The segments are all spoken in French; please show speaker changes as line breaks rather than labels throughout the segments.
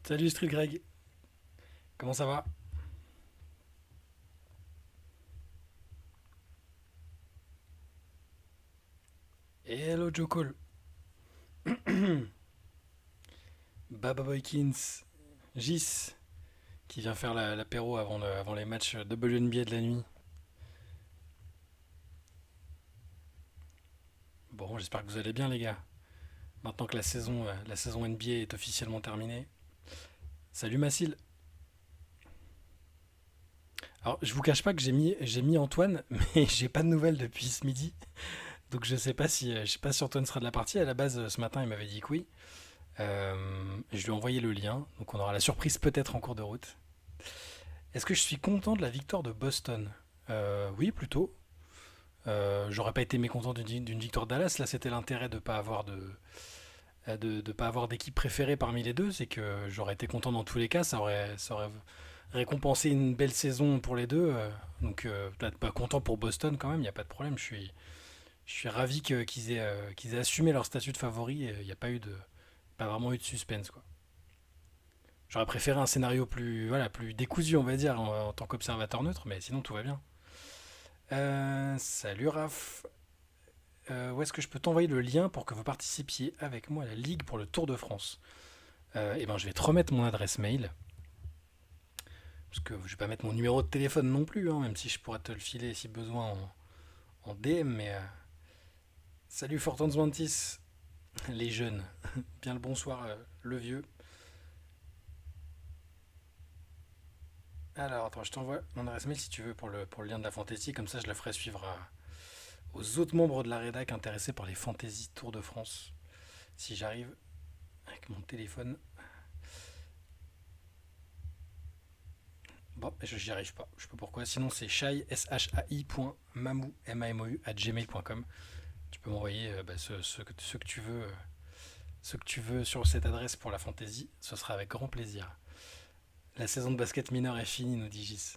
Salut Street Greg, comment ça va? Hello Joe Cole, Baba Boykins, Gis, qui vient faire l'apéro avant les matchs WNBA de la nuit. Bon, j'espère que vous allez bien les gars. Maintenant que la saison NBA est officiellement terminée. Salut Massil. Alors, je vous cache pas que j'ai mis Antoine, mais j'ai pas de nouvelles depuis ce midi. Donc je sais pas si Antoine sera de la partie. À la base, ce matin, il m'avait dit que oui. Je lui ai envoyé le lien, donc on aura la surprise peut-être en cours de route. Est-ce que je suis content de la victoire de Boston? Oui, plutôt. J'aurais pas été mécontent d'une victoire de Dallas. Là, c'était l'intérêt de pas avoir de pas avoir d'équipe préférée parmi les deux. C'est que j'aurais été content dans tous les cas. Ça aurait récompensé une belle saison pour les deux. Donc, peut-être pas content pour Boston quand même. Il n'y a pas de problème. Je suis ravi qu'ils aient assumé leur statut de favori. Il n'y a pas vraiment eu de suspense quoi. J'aurais préféré un scénario plus décousu, on va dire, en tant qu'observateur neutre, mais sinon tout va bien. Salut Raph. Où est-ce que je peux t'envoyer le lien pour que vous participiez avec moi à la Ligue pour le Tour de France? Eh ben, je vais te remettre mon adresse mail, parce que je vais pas mettre mon numéro de téléphone non plus, hein, même si je pourrais te le filer si besoin en DM, mais salut Fortans Mantis, les jeunes. Bien le bonsoir, le vieux. Alors, attends, je t'envoie mon adresse mail si tu veux pour le lien de la fantasy, comme ça je la ferai suivre aux autres membres de la rédac intéressés par les fantaisies Tour de France. Si j'arrive avec mon téléphone. Bon, j'y arrive pas. Je sais pas pourquoi. Sinon, c'est shai.mamou, gmail.com. Tu peux m'envoyer ce que tu veux, ce que tu veux sur cette adresse pour la fantaisie. Ce sera avec grand plaisir. La saison de basket mineur est finie, nous dit Gis.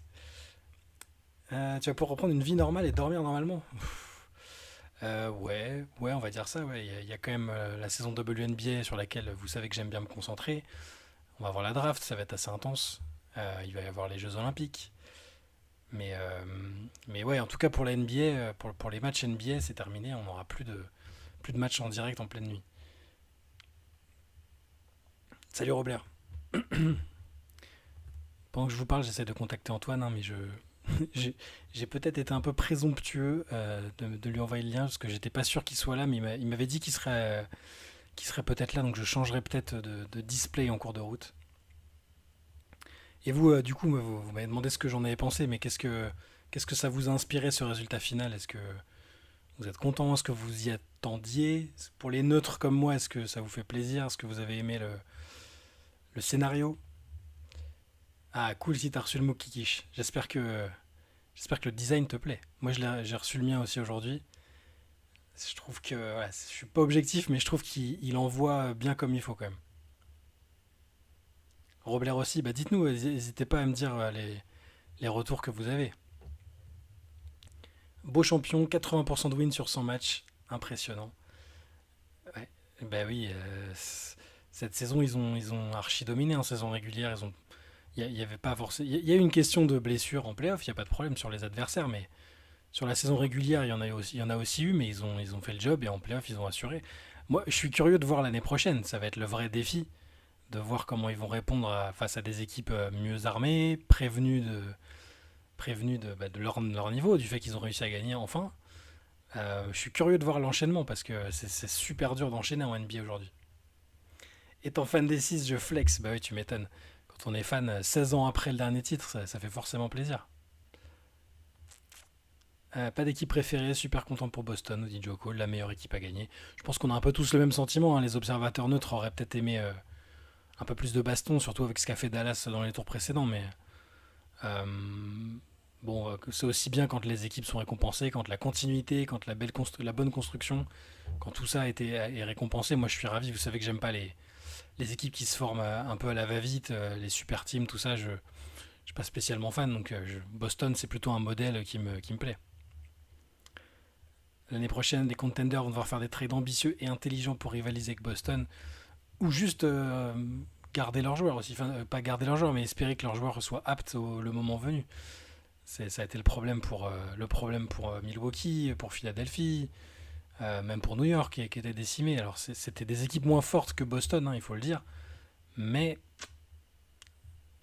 Tu vas pouvoir reprendre une vie normale et dormir normalement. Ouais, on va dire ça. Ouais. Il y a quand même la saison WNBA sur laquelle vous savez que j'aime bien me concentrer. On va avoir la draft, ça va être assez intense. Il va y avoir les Jeux Olympiques. Mais, euh, mais ouais, en tout cas pour la NBA, pour les matchs NBA, c'est terminé. On n'aura plus de matchs en direct en pleine nuit. Salut Robert. Pendant que je vous parle, j'essaie de contacter Antoine, hein, mais j'ai, j'ai peut-être été un peu présomptueux de lui envoyer le lien parce que j'étais pas sûr qu'il soit là, mais il m'avait dit qu'il serait peut-être là, donc je changerai peut-être de display en cours de route. Et vous, du coup, vous m'avez demandé ce que j'en avais pensé, mais qu'est-ce que ça vous a inspiré ce résultat final? Est-ce que vous êtes content? Est-ce que vous y attendiez? Pour les neutres comme moi, est-ce que ça vous fait plaisir? Est-ce que vous avez aimé le scénario? Ah, cool si t'as reçu le mot kikish. J'espère que le design te plaît. Moi, j'ai reçu le mien aussi aujourd'hui. Je trouve que, voilà, je suis pas objectif, mais je trouve qu'il envoie bien comme il faut quand même. Robler aussi, bah dites-nous, n'hésitez pas à me dire les retours que vous avez. Beau champion, 80% de win sur 100 matchs, impressionnant. Ouais. Bah oui, cette saison ils ont archi dominé en saison régulière. Y avait pas forcément, il y a eu une question de blessure en playoff, il y a pas de problème sur les adversaires, mais sur la saison régulière il y en a aussi eu, mais ils ont fait le job et en playoff ils ont assuré. Moi, je suis curieux de voir l'année prochaine. Ça va être le vrai défi de voir comment ils vont répondre face à des équipes mieux armées, de leur niveau, du fait qu'ils ont réussi à gagner enfin. Je suis curieux de voir l'enchaînement parce que c'est super dur d'enchaîner en NBA aujourd'hui. Étant fan des 6, je flex. Bah oui, tu m'étonnes. Quand on est fan 16 ans après le dernier titre, ça fait forcément plaisir. Pas d'équipe préférée, super content pour Boston, nous dit Joe Cole, la meilleure équipe à gagner. Je pense qu'on a un peu tous le même sentiment, hein. Les observateurs neutres auraient peut-être aimé un peu plus de baston, surtout avec ce qu'a fait Dallas dans les tours précédents, mais euh, bon, c'est aussi bien quand les équipes sont récompensées, quand la continuité, quand la bonne construction, quand tout ça est récompensé. Moi, je suis ravi. Vous savez que j'aime pas les équipes qui se forment un peu à la va-vite, les super teams, tout ça. Je suis pas spécialement fan. Donc, Boston, c'est plutôt un modèle qui me plaît. L'année prochaine, les contenders vont devoir faire des trades ambitieux et intelligents pour rivaliser avec Boston, ou juste garder leurs joueurs aussi. Enfin, pas garder leurs joueurs, mais espérer que leurs joueurs soient aptes le moment venu. Ça a été le problème pour Milwaukee, pour Philadelphie, même pour New York qui était décimé. Alors c'était des équipes moins fortes que Boston, hein, il faut le dire. Mais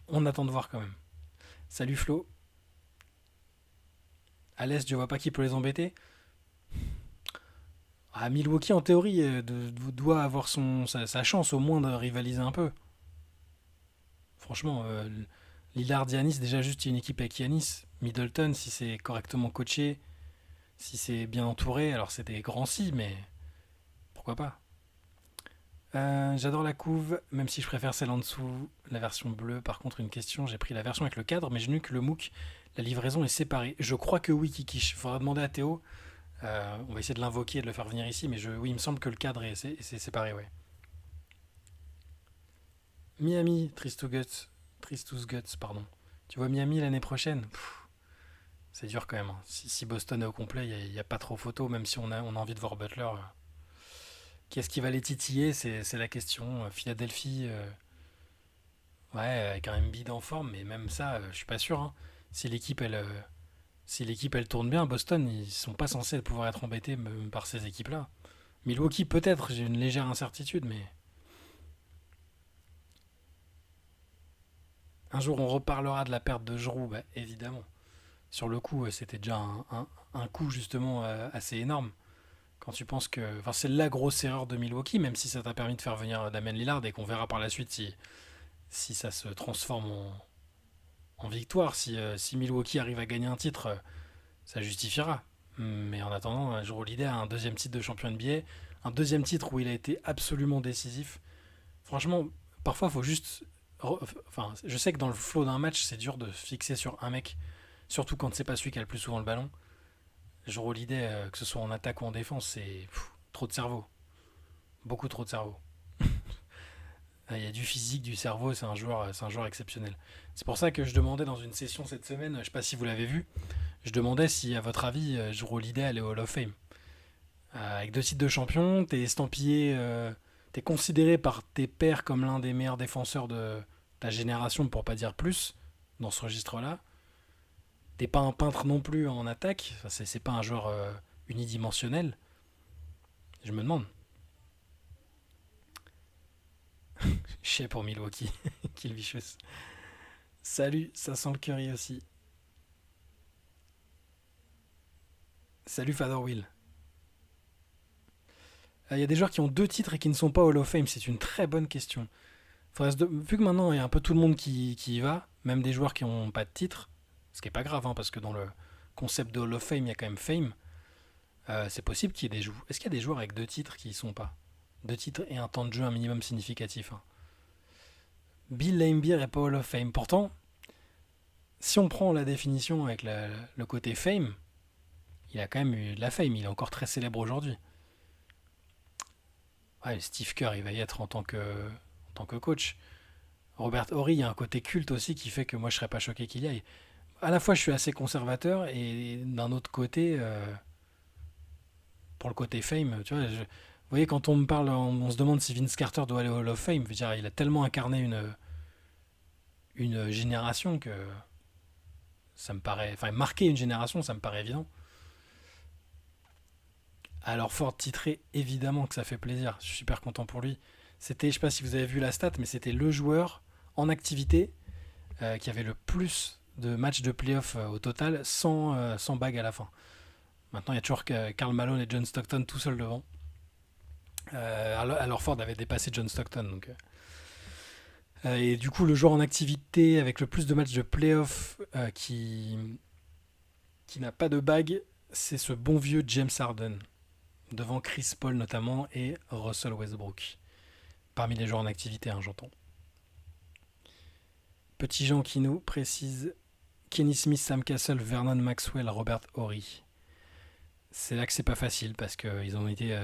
on attend de voir quand même. Salut Flo. À l'Est, je vois pas qui peut les embêter. Ah, Milwaukee, en théorie, doit avoir sa chance au moins de rivaliser un peu. Franchement, Lillard, Giannis, déjà juste une équipe avec Giannis. Middleton, si c'est correctement coaché, si c'est bien entouré, alors c'est des grands si, mais pourquoi pas. J'adore la couve, même si je préfère celle en dessous, la version bleue. Par contre, une question, j'ai pris la version avec le cadre, mais je n'ai que le MOOC, la livraison est séparée. Je crois que oui, Kiki, il faudra demander à Théo. On va essayer de l'invoquer et de le faire venir ici, mais oui, il me semble que le cadre c'est séparé, ouais. Miami, Tristus Guts, pardon. Tu vois Miami l'année prochaine. C'est dur quand même, hein. Si Boston est au complet, il n'y a pas trop photo, même si on a envie de voir Butler. Qui est-ce qui va les titiller, c'est la question. Philadelphie, ouais, avec un Embiid en forme, mais même ça, je suis pas sûr, hein. Si l'équipe elle, euh, si l'équipe elle tourne bien, Boston, ils sont pas censés pouvoir être embêtés par ces équipes-là. Milwaukee peut-être, j'ai une légère incertitude, mais un jour on reparlera de la perte de Giroud, bah, évidemment. Sur le coup, c'était déjà un coup justement assez énorme. Quand tu penses que. Enfin, c'est la grosse erreur de Milwaukee, même si ça t'a permis de faire venir Damien Lillard et qu'on verra par la suite si ça se transforme en victoire. Si Milwaukee arrive à gagner un titre, ça justifiera. Mais en attendant, Jrue Holiday a un deuxième titre de champion NBA, un deuxième titre où il a été absolument décisif. Franchement, parfois, il faut juste. Enfin, je sais que dans le flow d'un match, c'est dur de se fixer sur un mec, surtout quand c'est pas celui qui a le plus souvent le ballon. Jrue Holiday, que ce soit en attaque ou en défense, c'est trop de cerveau. Beaucoup trop de cerveau. Il y a du physique, du cerveau, c'est un joueur exceptionnel. C'est pour ça que je demandais dans une session cette semaine, je ne sais pas si vous l'avez vu, je demandais si, à votre avis, Jrue Holiday allait au Hall of Fame. Avec 2 titres de champion, t'es estampillé, t'es considéré par tes pairs comme l'un des meilleurs défenseurs de ta génération, pour pas dire plus, dans ce registre-là. T'es pas un peintre non plus en attaque, enfin, c'est pas un joueur unidimensionnel. Je me demande. Je sais pour Milwaukee, Kill Vicious. Salut, ça sent le curry aussi. Salut Father Will. Il y a des joueurs qui ont 2 titres et qui ne sont pas Hall of Fame, c'est une très bonne question. Vu que maintenant il y a un peu tout le monde qui y va, même des joueurs qui n'ont pas de titre, ce qui est pas grave, hein, parce que dans le concept de Hall of Fame, il y a quand même Fame, c'est possible qu'il y ait des joueurs. Est-ce qu'il y a des joueurs avec 2 titres qui y sont pas? 2 titres et un temps de jeu un minimum significatif, hein. Bill Laimbeer est pas Hall of Fame. Pourtant, si on prend la définition avec le côté Fame, il a quand même eu de la Fame, il est encore très célèbre aujourd'hui. Ouais, Steve Kerr, il va y être en tant que coach. Robert Horry, il y a un côté culte aussi qui fait que moi je serais pas choqué qu'il y aille. À la fois, je suis assez conservateur et d'un autre côté, pour le côté fame, tu vois, vous voyez, quand on me parle, on se demande si Vince Carter doit aller au Hall of Fame. Je veux dire, il a tellement incarné une génération que ça me paraît. Enfin, marquer une génération, ça me paraît évident. Alors, Ford titré, évidemment que ça fait plaisir. Je suis super content pour lui. C'était, je sais pas si vous avez vu la stat, mais c'était le joueur en activité qui avait le plus de matchs de playoff au total sans bague à la fin. Maintenant, il y a toujours Karl Malone et John Stockton tout seuls devant. Alors Ford avait dépassé John Stockton. Et du coup, le joueur en activité avec le plus de matchs de playoff qui n'a pas de bague, c'est ce bon vieux James Harden, devant Chris Paul notamment et Russell Westbrook. Parmi les joueurs en activité, hein, j'entends. Petit Jean qui nous précise Kenny Smith, Sam Cassell, Vernon Maxwell, Robert Horry. C'est là que c'est pas facile parce qu'ils ont été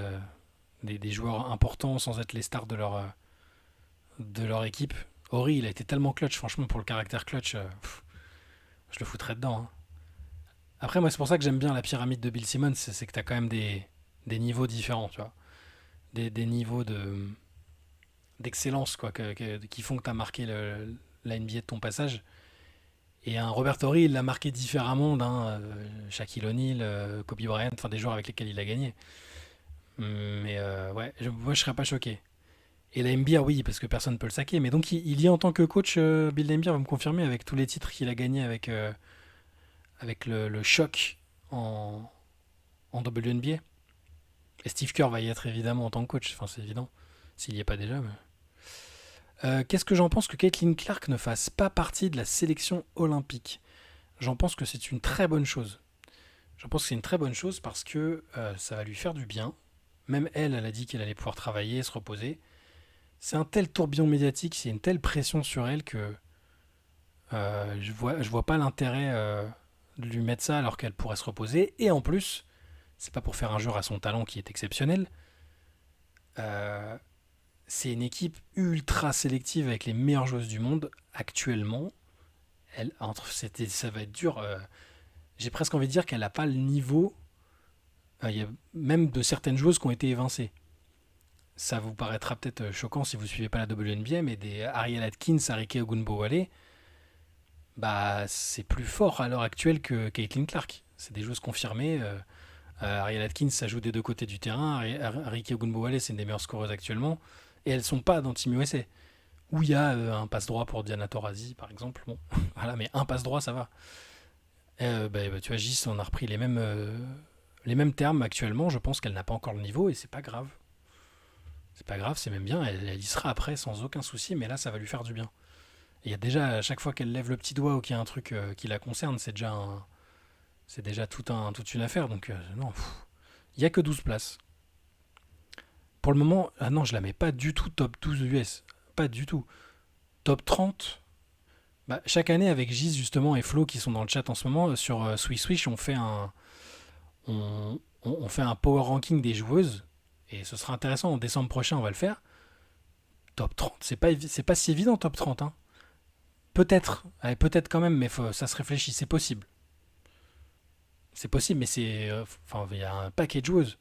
des joueurs importants sans être les stars de leur équipe. Horry, il a été tellement clutch, franchement, pour le caractère clutch, je le foutrais dedans, hein. Après, moi, c'est pour ça que j'aime bien la pyramide de Bill Simmons, c'est que t'as quand même des niveaux différents, tu vois. Des niveaux d'excellence quoi, qui font que tu as marqué la NBA de ton passage. Et un Robert Horry, il l'a marqué différemment d'un Shaquille O'Neal, Kobe Bryant, enfin des joueurs avec lesquels il a gagné. Mais ouais, moi je serais pas choqué. Et la NBA, oui, parce que personne ne peut le saquer. Mais donc il y est en tant que coach, Bill Laimbeer va me confirmer avec tous les titres qu'il a gagnés avec le choc en, en WNBA. Et Steve Kerr va y être évidemment en tant que coach, enfin c'est évident, s'il n'y est pas déjà. Qu'est-ce que j'en pense que Caitlin Clark ne fasse pas partie de la sélection olympique? J'en pense que c'est une très bonne chose. J'en pense que c'est une très bonne chose parce que ça va lui faire du bien. Même elle, elle a dit qu'elle allait pouvoir travailler, se reposer. C'est un tel tourbillon médiatique, c'est une telle pression sur elle que je vois pas l'intérêt de lui mettre ça alors qu'elle pourrait se reposer. Et en plus, c'est pas pour faire injure à son talent qui est exceptionnel. euh, c'est une équipe ultra sélective avec les meilleures joueuses du monde actuellement. Ça va être dur. J'ai presque envie de dire qu'elle n'a pas le niveau. Il y a même de certaines joueuses qui ont été évincées. Ça vous paraîtra peut-être choquant si vous ne suivez pas la WNBA, mais des Ariel Atkins, Arike Ogunbowale, bah c'est plus fort à l'heure actuelle que Caitlin Clark. C'est des joueuses confirmées. Ariel Atkins, ça joue des deux côtés du terrain. Arike Ogunbowale, c'est une des meilleures scoreuses actuellement. Et elles sont pas dans Team USA. Où il y a un passe droit pour Diana Taurasi, par exemple. Bon, voilà, mais un passe droit, ça va. Tu vois, Gis, on a repris les mêmes termes actuellement. Je pense qu'elle n'a pas encore le niveau et c'est pas grave. C'est pas grave, c'est même bien. Elle y sera après sans aucun souci, mais là, ça va lui faire du bien. Et il y a déjà, à chaque fois qu'elle lève le petit doigt ou qu'il y a un truc qui la concerne, c'est déjà toute une affaire. Donc, non, il y a que 12 places. Pour le moment, ah non, je la mets pas du tout top 12 US. Pas du tout. Top 30. Bah, chaque année, avec Giz justement et Flo qui sont dans le chat en ce moment, sur Swish Swish, on fait un power ranking des joueuses. Et ce sera intéressant, en décembre prochain, on va le faire. Top 30, c'est pas si évident, top 30. Hein. Peut-être, allez, peut-être quand même, mais ça se réfléchit, c'est possible. C'est possible, mais enfin, il y a un paquet de joueuses.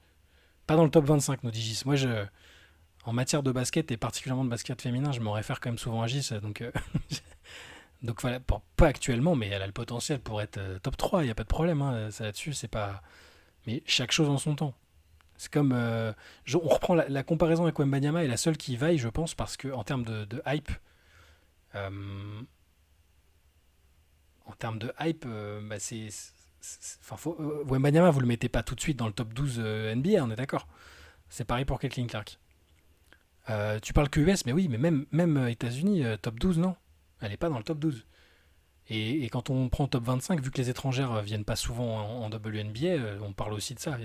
Pas dans le top 25, nous dit Gis. Moi, en matière de basket, et particulièrement de basket féminin, je me réfère quand même souvent à Gis. Donc voilà, pas actuellement, mais elle a le potentiel pour être top 3, il n'y a pas de problème. Hein, ça là-dessus, c'est pas. Mais chaque chose en son temps. C'est comme. On reprend la comparaison avec Wembanyama est la seule qui vaille, je pense, parce que en termes de hype, euh, bah, enfin, Wembanyama, vous le mettez pas tout de suite dans le top 12 NBA, on est d'accord. C'est pareil pour Caitlin Clark. Tu parles que US, mais oui, mais même États-Unis, top 12, non. Elle est pas dans le top 12. Et quand on prend top 25, vu que les étrangères viennent pas souvent en WNBA, on parle aussi de ça.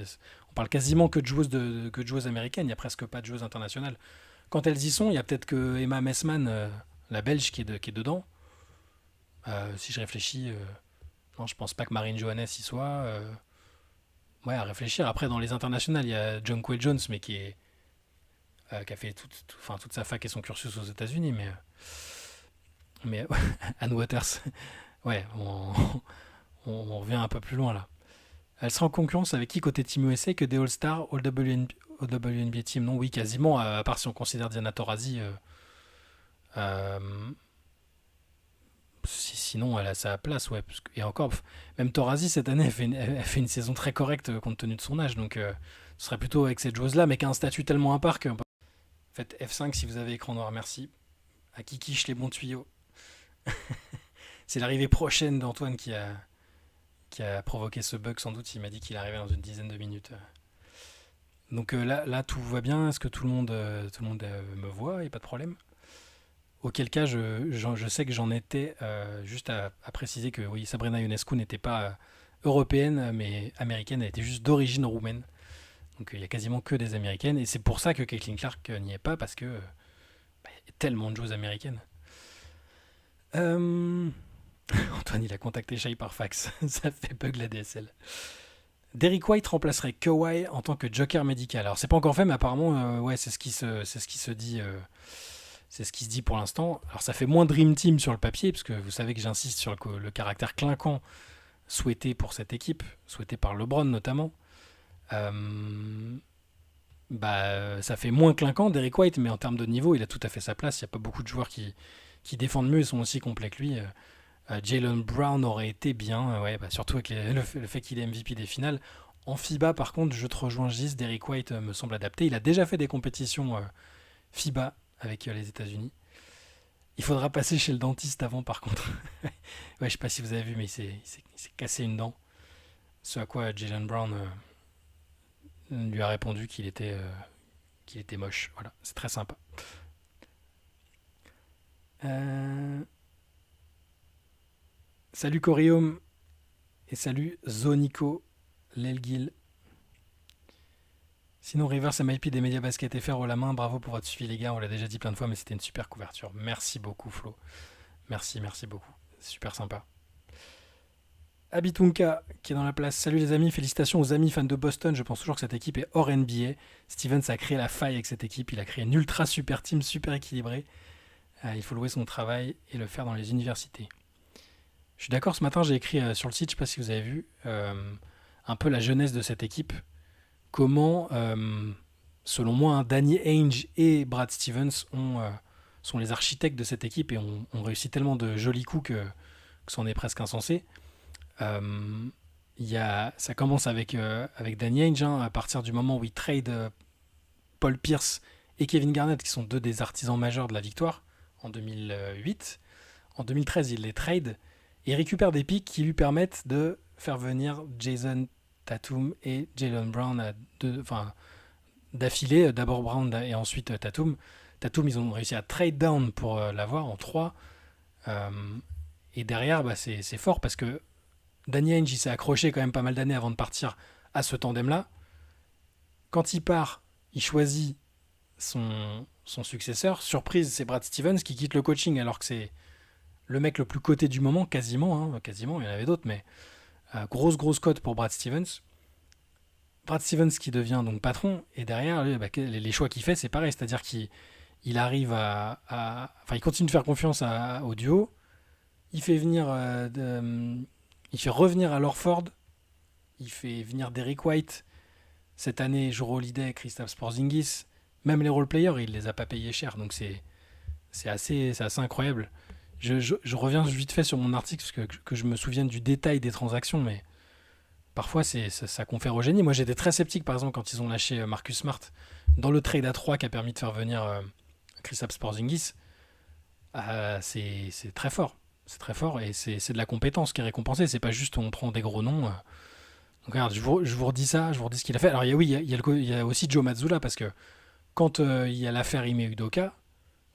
On parle quasiment que de joueuses américaines, il n'y a presque pas de joueuses internationales. Quand elles y sont, il y a peut-être que Emma Messman, la Belge, qui est dedans. Si je réfléchis, non, je pense pas que Marine Johannes y soit. Ouais, à réfléchir. Après, dans les internationales, il y a Jonquel Jones, mais qui a fait enfin, toute sa fac et son cursus aux États-Unis. Mais Anne Waters, ouais, on revient un peu plus loin là. Elle sera en concurrence avec qui côté Team USA que des All-Stars, All-WNBA Team? Non, oui, quasiment, à part si on considère Diana Taurasi. Euh, Sinon, elle a sa place, ouais. Et encore, même Taurasi, cette année, elle fait une saison très correcte compte tenu de son âge. Donc, ce serait plutôt avec cette joueuse-là, mais qui a un statut tellement à part que. Faites F5 si vous avez écran noir, merci. À qui quiche les bons tuyaux. C'est l'arrivée prochaine d'Antoine qui a provoqué ce bug, sans doute. Il m'a dit qu'il arrivait dans une dizaine de minutes. Donc là, tout va bien. Est-ce que tout le monde me voit? Il n'y a pas de problème. Auquel cas, je sais que j'en étais juste à préciser que oui, Sabrina Ionescu n'était pas européenne, mais américaine. Elle était juste d'origine roumaine. Donc il y a quasiment que des américaines. Et c'est pour ça que Caitlin Clark n'y est pas, parce que y a tellement de choses américaines. Euh, Antoine, il a contacté Shai par fax. Ça fait bug la DSL. Derrick White remplacerait Kawhi en tant que joker médical. Alors c'est pas encore fait, mais apparemment, ouais, c'est ce qui se dit. C'est ce qui se dit pour l'instant. Alors ça fait moins Dream Team sur le papier, parce que vous savez que j'insiste sur le caractère clinquant souhaité pour cette équipe, souhaité par LeBron notamment. Euh, ça fait moins clinquant Derrick White, mais en termes de niveau, il a tout à fait sa place. Il n'y a pas beaucoup de joueurs qui défendent mieux et sont aussi complets que lui. Jaylen Brown aurait été bien, ouais, surtout avec le fait qu'il est MVP des finales. En FIBA, par contre, je te rejoins Gis, Derrick White me semble adapté. Il a déjà fait des compétitions FIBA avec les États-Unis. Il faudra passer chez le dentiste avant, par contre. Ouais, je sais pas si vous avez vu, mais il s'est cassé une dent. Ce à quoi Jaylen Brown lui a répondu qu'il était moche. Voilà, c'est très sympa. Euh, Salut Corium et salut Zonico Lelgil. Sinon, Reverse MIP des médias basket FR au la main, bravo pour votre suivi les gars, on l'a déjà dit plein de fois, mais c'était une super couverture. Merci beaucoup Flo. Merci beaucoup. C'est super sympa. Abitunka qui est dans la place. Salut les amis, félicitations aux amis fans de Boston. Je pense toujours que cette équipe est hors NBA. Stevens a créé la faille avec cette équipe. Il a créé une ultra super team, super équilibrée. Il faut louer son travail et le faire dans les universités. Je suis d'accord, ce matin j'ai écrit sur le site, je ne sais pas si vous avez vu, un peu la jeunesse de cette équipe. Comment, selon moi, Danny Ainge et Brad Stevens sont les architectes de cette équipe et ont réussi tellement de jolis coups que c'en est presque insensé. Ça commence avec Danny Ainge, hein, à partir du moment où il trade Paul Pierce et Kevin Garnett, qui sont deux des artisans majeurs de la victoire en 2008. En 2013, il les trade et récupère des pics qui lui permettent de faire venir Jason Tatum et Jaylen Brown d'affilée, d'abord Brown et ensuite Tatum. Tatum, ils ont réussi à trade down pour l'avoir en 3. Et derrière, c'est fort parce que Danny Ainge il s'est accroché quand même pas mal d'années avant de partir à ce tandem-là. Quand il part, il choisit son successeur. Surprise, c'est Brad Stevens qui quitte le coaching alors que c'est le mec le plus coté du moment, quasiment, quasiment, il y en avait d'autres, mais grosse cote pour Brad Stevens. Brad Stevens qui devient donc patron, et derrière, lui, les choix qu'il fait, c'est pareil, c'est-à-dire qu'il arrive il continue de faire confiance au duo, il fait il fait revenir à Lorford, il fait venir Derrick White, cette année, Jrue Holiday, Kristaps Porzingis, même les role-players, il les a pas payés cher, donc c'est assez incroyable. Je reviens vite fait sur mon article parce que je me souviens du détail des transactions, mais parfois ça confère au génie. Moi j'étais très sceptique par exemple quand ils ont lâché Marcus Smart dans le trade à 3 qui a permis de faire venir Kristaps Porzingis. C'est très fort. C'est très fort et c'est de la compétence qui est récompensée. C'est pas juste on prend des gros noms. Donc regarde, je vous redis ça, je vous redis ce qu'il a fait. Alors il y a aussi Joe Mazzulla parce que quand il y a l'affaire Ime Udoka,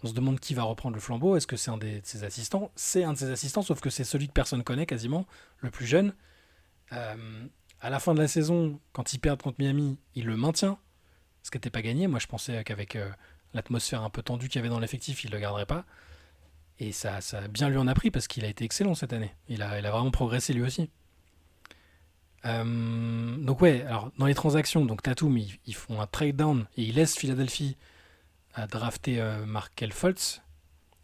on se demande qui va reprendre le flambeau. Est-ce que c'est un de ses assistants? C'est un de ses assistants, sauf que c'est celui que personne connaît quasiment, le plus jeune. À la fin de la saison, quand ils perdent contre Miami, il le maintient, ce qui n'était pas gagné. Moi, je pensais qu'avec l'atmosphère un peu tendue qu'il y avait dans l'effectif, il ne le garderait pas. Et ça bien lui en a pris parce qu'il a été excellent cette année. Il a vraiment progressé lui aussi. Donc ouais, alors dans les transactions, donc Tatum, ils font un trade down et ils laissent Philadelphie à drafter Markel Fultz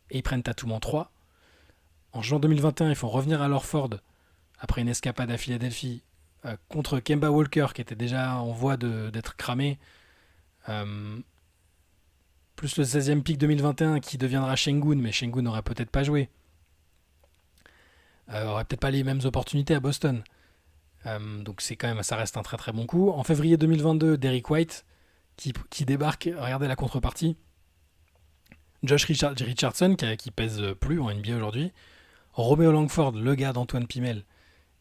et ils prennent Tatum en 3. En juin 2021, ils font revenir à Lorford après une escapade à Philadelphie contre Kemba Walker qui était déjà en voie d'être cramé. Plus le 16e pick 2021 qui deviendra Şengün, mais Şengün n'aurait peut-être pas joué. Aurait peut-être pas les mêmes opportunités à Boston. Donc ça reste un très très bon coup. En février 2022, Derrick White qui débarque, regardez la contrepartie. Josh Richardson qui pèse plus en NBA aujourd'hui. Romeo Langford, le gars d'Antoine Pimel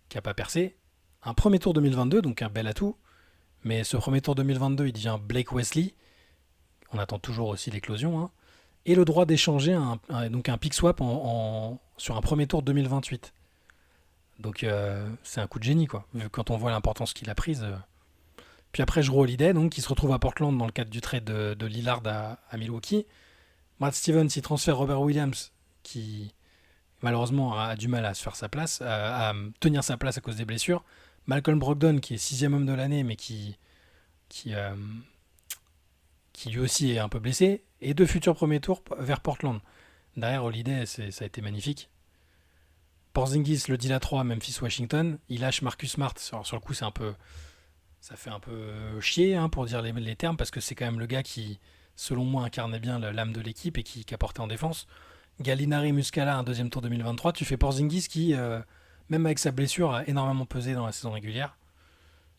qui n'a pas percé. Un premier tour 2022, donc un bel atout. Mais ce premier tour 2022, il devient Blake Wesley. On attend toujours aussi l'éclosion. Hein. Et le droit d'échanger donc un pick swap sur un premier tour 2028. Donc c'est un coup de génie, quoi. Quand on voit l'importance qu'il a prise. Puis après, Jrue Holiday, donc, qui se retrouve à Portland dans le cadre du trade de Lillard à Milwaukee. Brad Stevens, il transfère Robert Williams, qui malheureusement a du mal à se faire sa place, à tenir sa place à cause des blessures. Malcolm Brogdon, qui est 6e homme de l'année, mais qui lui aussi est un peu blessé. Et 2 futurs premiers tours vers Portland. Derrière Holiday, ça a été magnifique. Porzingis, le deal à 3, Memphis-Washington. Il lâche Marcus Smart. Sur le coup, c'est un peu Ça fait un peu chier, hein, pour dire les termes, parce que c'est quand même le gars qui, selon moi, incarnait bien l'âme de l'équipe et qui apportait en défense. Gallinari, Muscala, un deuxième tour 2023. Tu fais Porzingis qui, même avec sa blessure, a énormément pesé dans la saison régulière.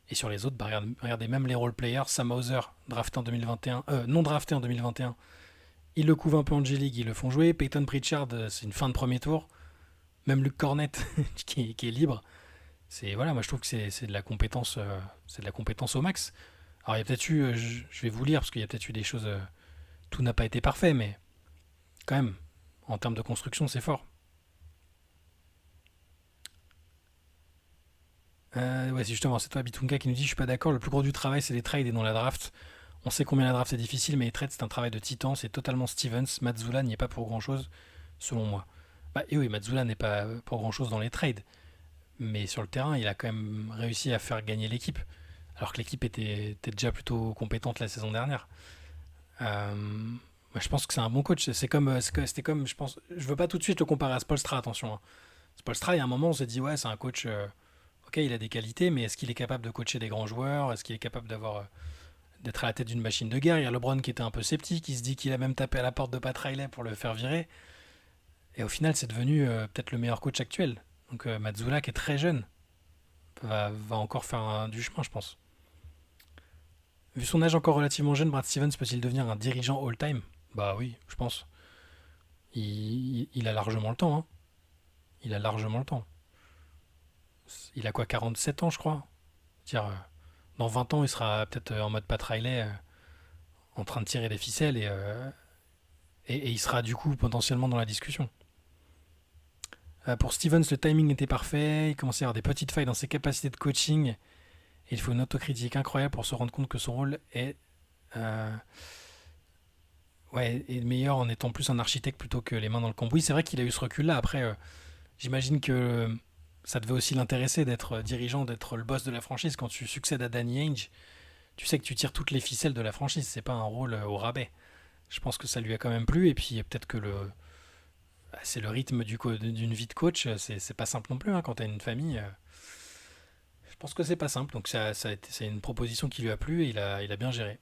Et sur les autres, bah, regardez même les role players. Sam Hauser, drafté en 2021, non drafté en 2021. Ils le couvrent un peu en G-League, ils le font jouer. Peyton Pritchard, c'est une fin de premier tour. Même Luke Cornett, qui est libre. Voilà, moi je trouve que c'est de la compétence, c'est de la compétence au max. Alors il y a peut-être eu, je vais vous lire parce qu'il y a peut-être eu des choses, tout n'a pas été parfait, mais quand même, en termes de construction, c'est fort. Ouais, c'est justement, c'est toi, Bitunka, qui nous dit: Je suis pas d'accord, le plus gros du travail, c'est les trades et non la draft. On sait combien la draft est difficile, mais les trades, c'est un travail de titan, c'est totalement Stevens. Mazzula n'y est pas pour grand chose, selon moi. Bah, et oui, Mazzula n'est pas pour grand chose dans les trades, mais sur le terrain, il a quand même réussi à faire gagner l'équipe, alors que l'équipe était déjà plutôt compétente la saison dernière. Moi, je pense que c'est un bon coach. C'était comme, je pense, je veux pas tout de suite le comparer à Spolstra, attention, hein. Spolstra, il y a un moment, on s'est dit: ouais, c'est un coach. Ok, il a des qualités, mais est-ce qu'il est capable de coacher des grands joueurs? Est-ce qu'il est capable d'être à la tête d'une machine de guerre? Il y a LeBron qui était un peu sceptique, il se dit qu'il a même tapé à la porte de Pat Riley pour le faire virer. Et au final, c'est devenu peut-être le meilleur coach actuel. Donc Mazzula, qui est très jeune, va encore faire du chemin, je pense. Vu son âge encore relativement jeune, Brad Stevens peut-il devenir un dirigeant all-time? Bah oui, je pense. Il a largement le temps, hein. Il a largement le temps. Il a quoi, 47 ans, je crois? Dire, dans 20 ans, il sera peut-être en mode Pat Riley, en train de tirer les ficelles et il sera du coup potentiellement dans la discussion. Pour Stevens, le timing était parfait, il commençait à avoir des petites failles dans ses capacités de coaching, et il faut une autocritique incroyable pour se rendre compte que son rôle euh, est meilleur en étant plus un architecte plutôt que les mains dans le cambouis. C'est vrai qu'il a eu ce recul-là. Après, j'imagine que ça devait aussi l'intéresser d'être dirigeant, d'être le boss de la franchise. Quand tu succèdes à Danny Ainge, tu sais que tu tires toutes les ficelles de la franchise, c'est pas un rôle au rabais. Je pense que ça lui a quand même plu, et puis peut-être que c'est le rythme d'une vie de coach, c'est pas simple non plus, hein, quand tu as une famille. Je pense que c'est pas simple, donc c'est une proposition qui lui a plu et il a bien géré.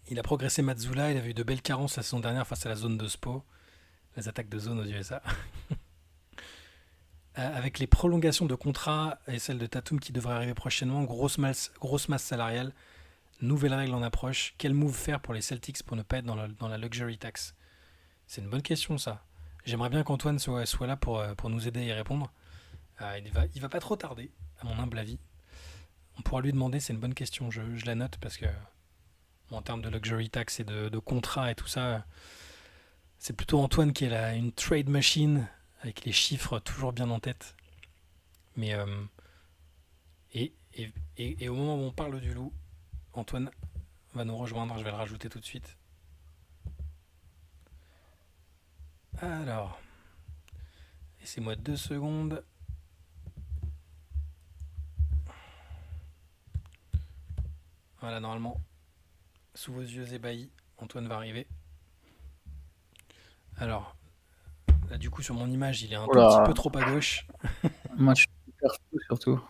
Il a progressé Mazzula, il avait eu de belles carences la saison dernière face à la zone de Spo, les attaques de zone aux USA. Avec les prolongations de contrat et celle de Tatum qui devrait arriver prochainement, grosse masse salariale, nouvelle règle en approche. Quel move faire pour les Celtics pour ne pas être dans la luxury tax? C'est une bonne question, ça. J'aimerais bien qu'Antoine soit là pour nous aider à y répondre. Il va pas trop tarder, à mon humble avis. On pourra lui demander, c'est une bonne question. Je la note parce que, bon, en termes de luxury tax et de contrat et tout ça, c'est plutôt Antoine qui est là, une trade machine avec les chiffres toujours bien en tête. Mais et au moment où on parle du loup, Antoine va nous rejoindre. Je vais le rajouter tout de suite. Alors, laissez-moi 2 secondes. Voilà, normalement, sous vos yeux ébahis, Antoine va arriver. Alors, là, du coup, sur mon image, il est un
Oh
tout petit
là,
peu trop à gauche.
moi je suis super fou surtout.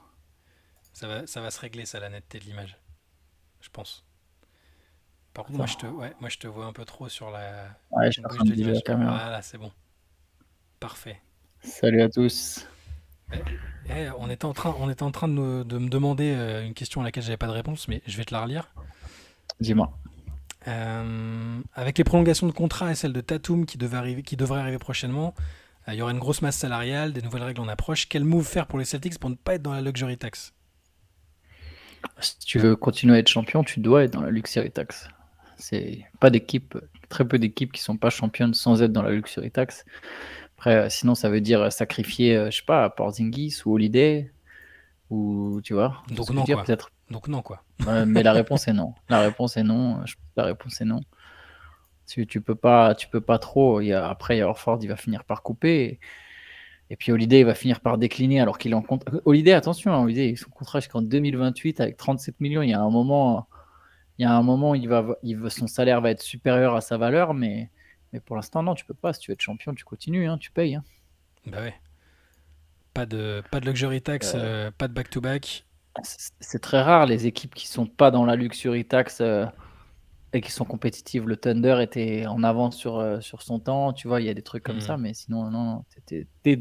Ça va se régler, ça, la netteté de l'image, je pense. Par contre,
Attends.
moi, je te vois un peu trop sur la
Ouais, je suis en
gauche
train de
de
bouger la
l'image.
caméra.
Voilà, c'est bon. Parfait.
Salut à tous.
Eh, on était en train de me demander une question à laquelle j'avais pas de réponse, mais je vais te la relire.
Dis-moi.
Avec les prolongations de contrat et celle de Tatum qui devrait arriver prochainement, il y aura une grosse masse salariale, des nouvelles règles en approche. Quel move faire pour les Celtics pour ne pas être dans la luxury tax?
Si tu veux continuer à être champion, tu dois être dans la Luxury Tax. C'est pas d'équipe, très peu d'équipes qui sont pas championnes sans être dans la Luxury Tax. Après, sinon, ça veut dire sacrifier, je sais pas, Porzingis ou Holiday, ou tu vois, ce
Donc
que je veux
non,
dire,
quoi.
peut-être.
Donc non, quoi.
Mais la réponse est non. La réponse est non. La réponse est non. Tu peux pas trop. Après, Horford, il va finir par couper. Et puis Holiday, il va finir par décliner alors qu'il est en contrat. Holiday, attention, hein, Holiday, son contrat jusqu'en 2028 avec 37 millions. Il y a un moment, son salaire va être supérieur à sa valeur, mais pour l'instant, non, tu peux pas. Si tu veux être champion, tu continues, hein, tu payes, hein.
Bah ouais. Pas de luxury tax,
Euh,
pas de back-to-back.
C'est très rare les équipes qui sont pas dans la luxury tax et qui sont compétitives. Le Thunder était en avance sur son temps, tu vois, il y a des trucs comme
Hmm.
ça, mais sinon, non, non, t'es